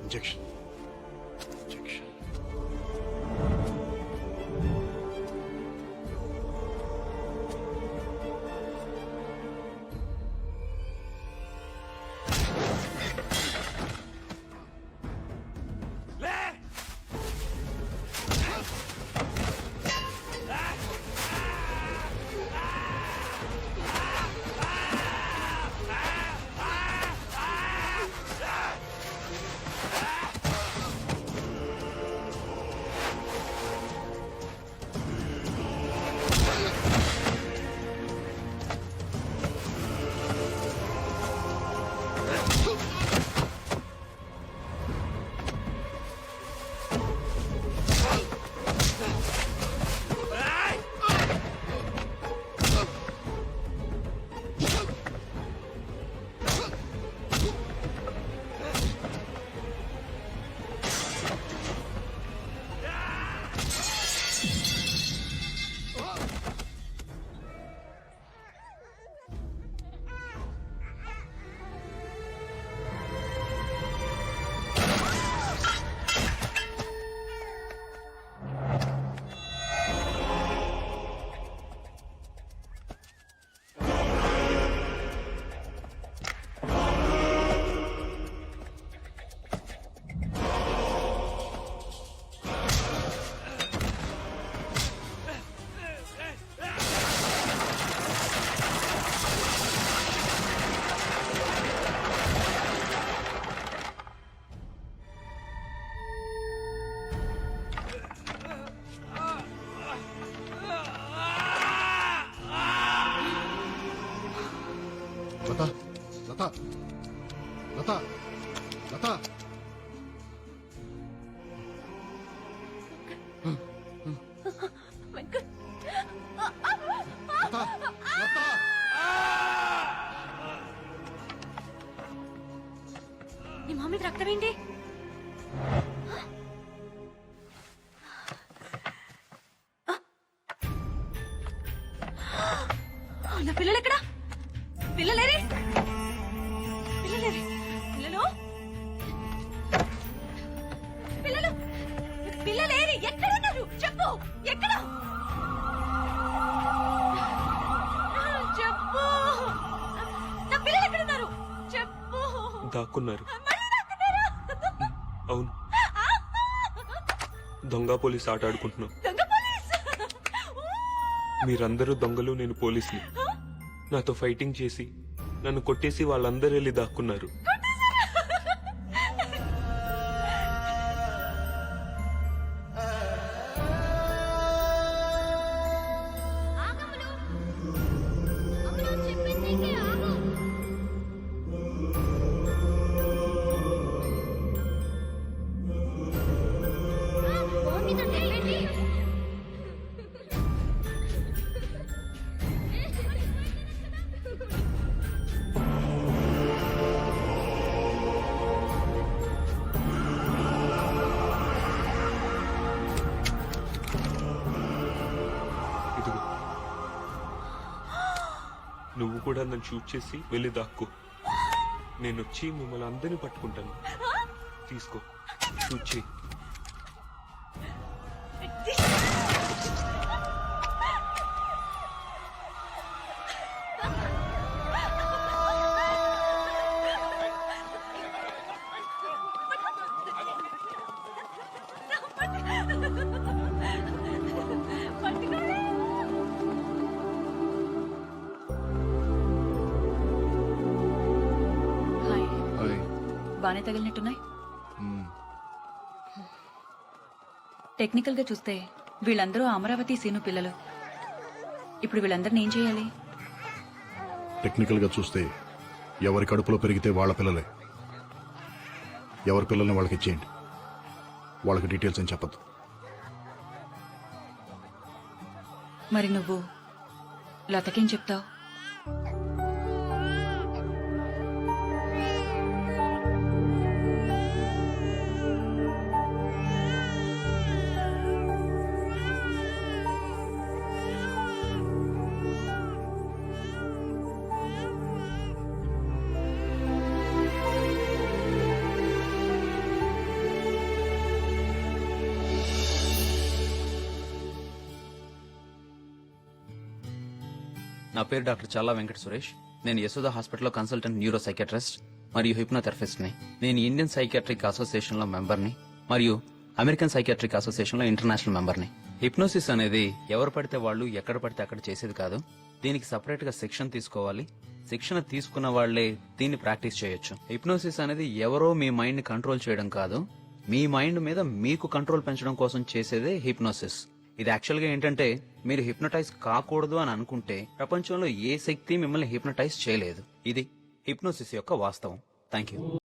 Injection. Injection. లత లత నీ మామీ రక్తం ఏంటి? నా పిల్లలు ఎక్కడా? పిల్లలేరే? పిల్లలేరే? పిల్లలు పిల్లలు పిల్లలేరి ఎక్కడున్నారు? చెప్పు, ఎక్కడ? చెప్పు, నా పిల్లలు ఎక్కడున్నారు? చెప్పు. దాక్కున్నారు. మళ్ళీ దాక్కున్నారా? అవును, దొంగ పోలీస్ ఆట ఆడుకుంటున్నాం. దొంగ పోలీస్! మీరందరూ దొంగలు, నేను పోలీస్ని. నాతో ఫైటింగ్ చేసి నన్ను కొట్టేసి వాళ్ళందరూ వెళ్ళి దాక్కున్నారు. ఇదిగో, నువ్వు కూడా నన్ను షూట్ చేసి వెళ్ళి దాక్కో. నేను వచ్చి మిమ్మల్ని అందరినీ పట్టుకుంటాను. తీసుకో, షూట్ చేయి. Hi, hi. బానే తగిలినట్టున్నాయి. మ్మ్. టెక్నికల్ గా చూస్తే వీళ్ళందరూ అమరావతి సీను పిల్లలు. ఇప్పుడు వీళ్ళందరిని ఏం చేయాలి? టెక్నికల్ గా చూస్తే ఎవరి కడుపులో పెరిగితే వాళ్ళ పిల్లలే. ఎవరి పిల్లల్ని వాళ్ళకి ఇచ్చేయండి. వాళ్ళకి డీటెయిల్స్ ఏం చెప్పద్దు. మరి నువ్వు లతకేం చెప్తావు? నా పేరు డాక్టర్ చల్లా వెంకట సురేష్. నేను యశోద హాస్పిటల్లో కన్సల్టెంట్ న్యూరో సైకియాట్రిస్ట్ మరియు హిప్నోథెరపిస్ట్ ని. నేను ఇండియన్ సైకియాట్రిక్ అసోసియేషన్ లో మెంబర్ని మరియు అమెరికన్ సైకియాట్రిక్ అసోసియేషన్ లో ఇంటర్నేషనల్ మెంబర్ని. హిప్నోసిస్ అనేది ఎవరు పడితే వాళ్ళు ఎక్కడ పడితే అక్కడ చేసేది కాదు. దీనికి సపరేట్ గా శిక్షణ తీసుకోవాలి. శిక్షణ తీసుకున్న వాళ్లే దీన్ని ప్రాక్టీస్ చేయొచ్చు. హిప్నోసిస్ అనేది ఎవరో మీ మైండ్ ని కంట్రోల్ చేయడం కాదు, మీ మైండ్ మీద మీకు కంట్రోల్ పెంచడం కోసం చేసేదే హిప్నోసిస్. ఇది యాక్చువల్ గా ఏంటంటే, మీరు హిప్నటైజ్ కాకూడదు అని అనుకుంటే ప్రపంచంలో ఏ శక్తి మిమ్మల్ని హిప్నటైజ్ చేయలేదు. ఇది హిప్నోసిస్ యొక్క వాస్తవం. Thank you.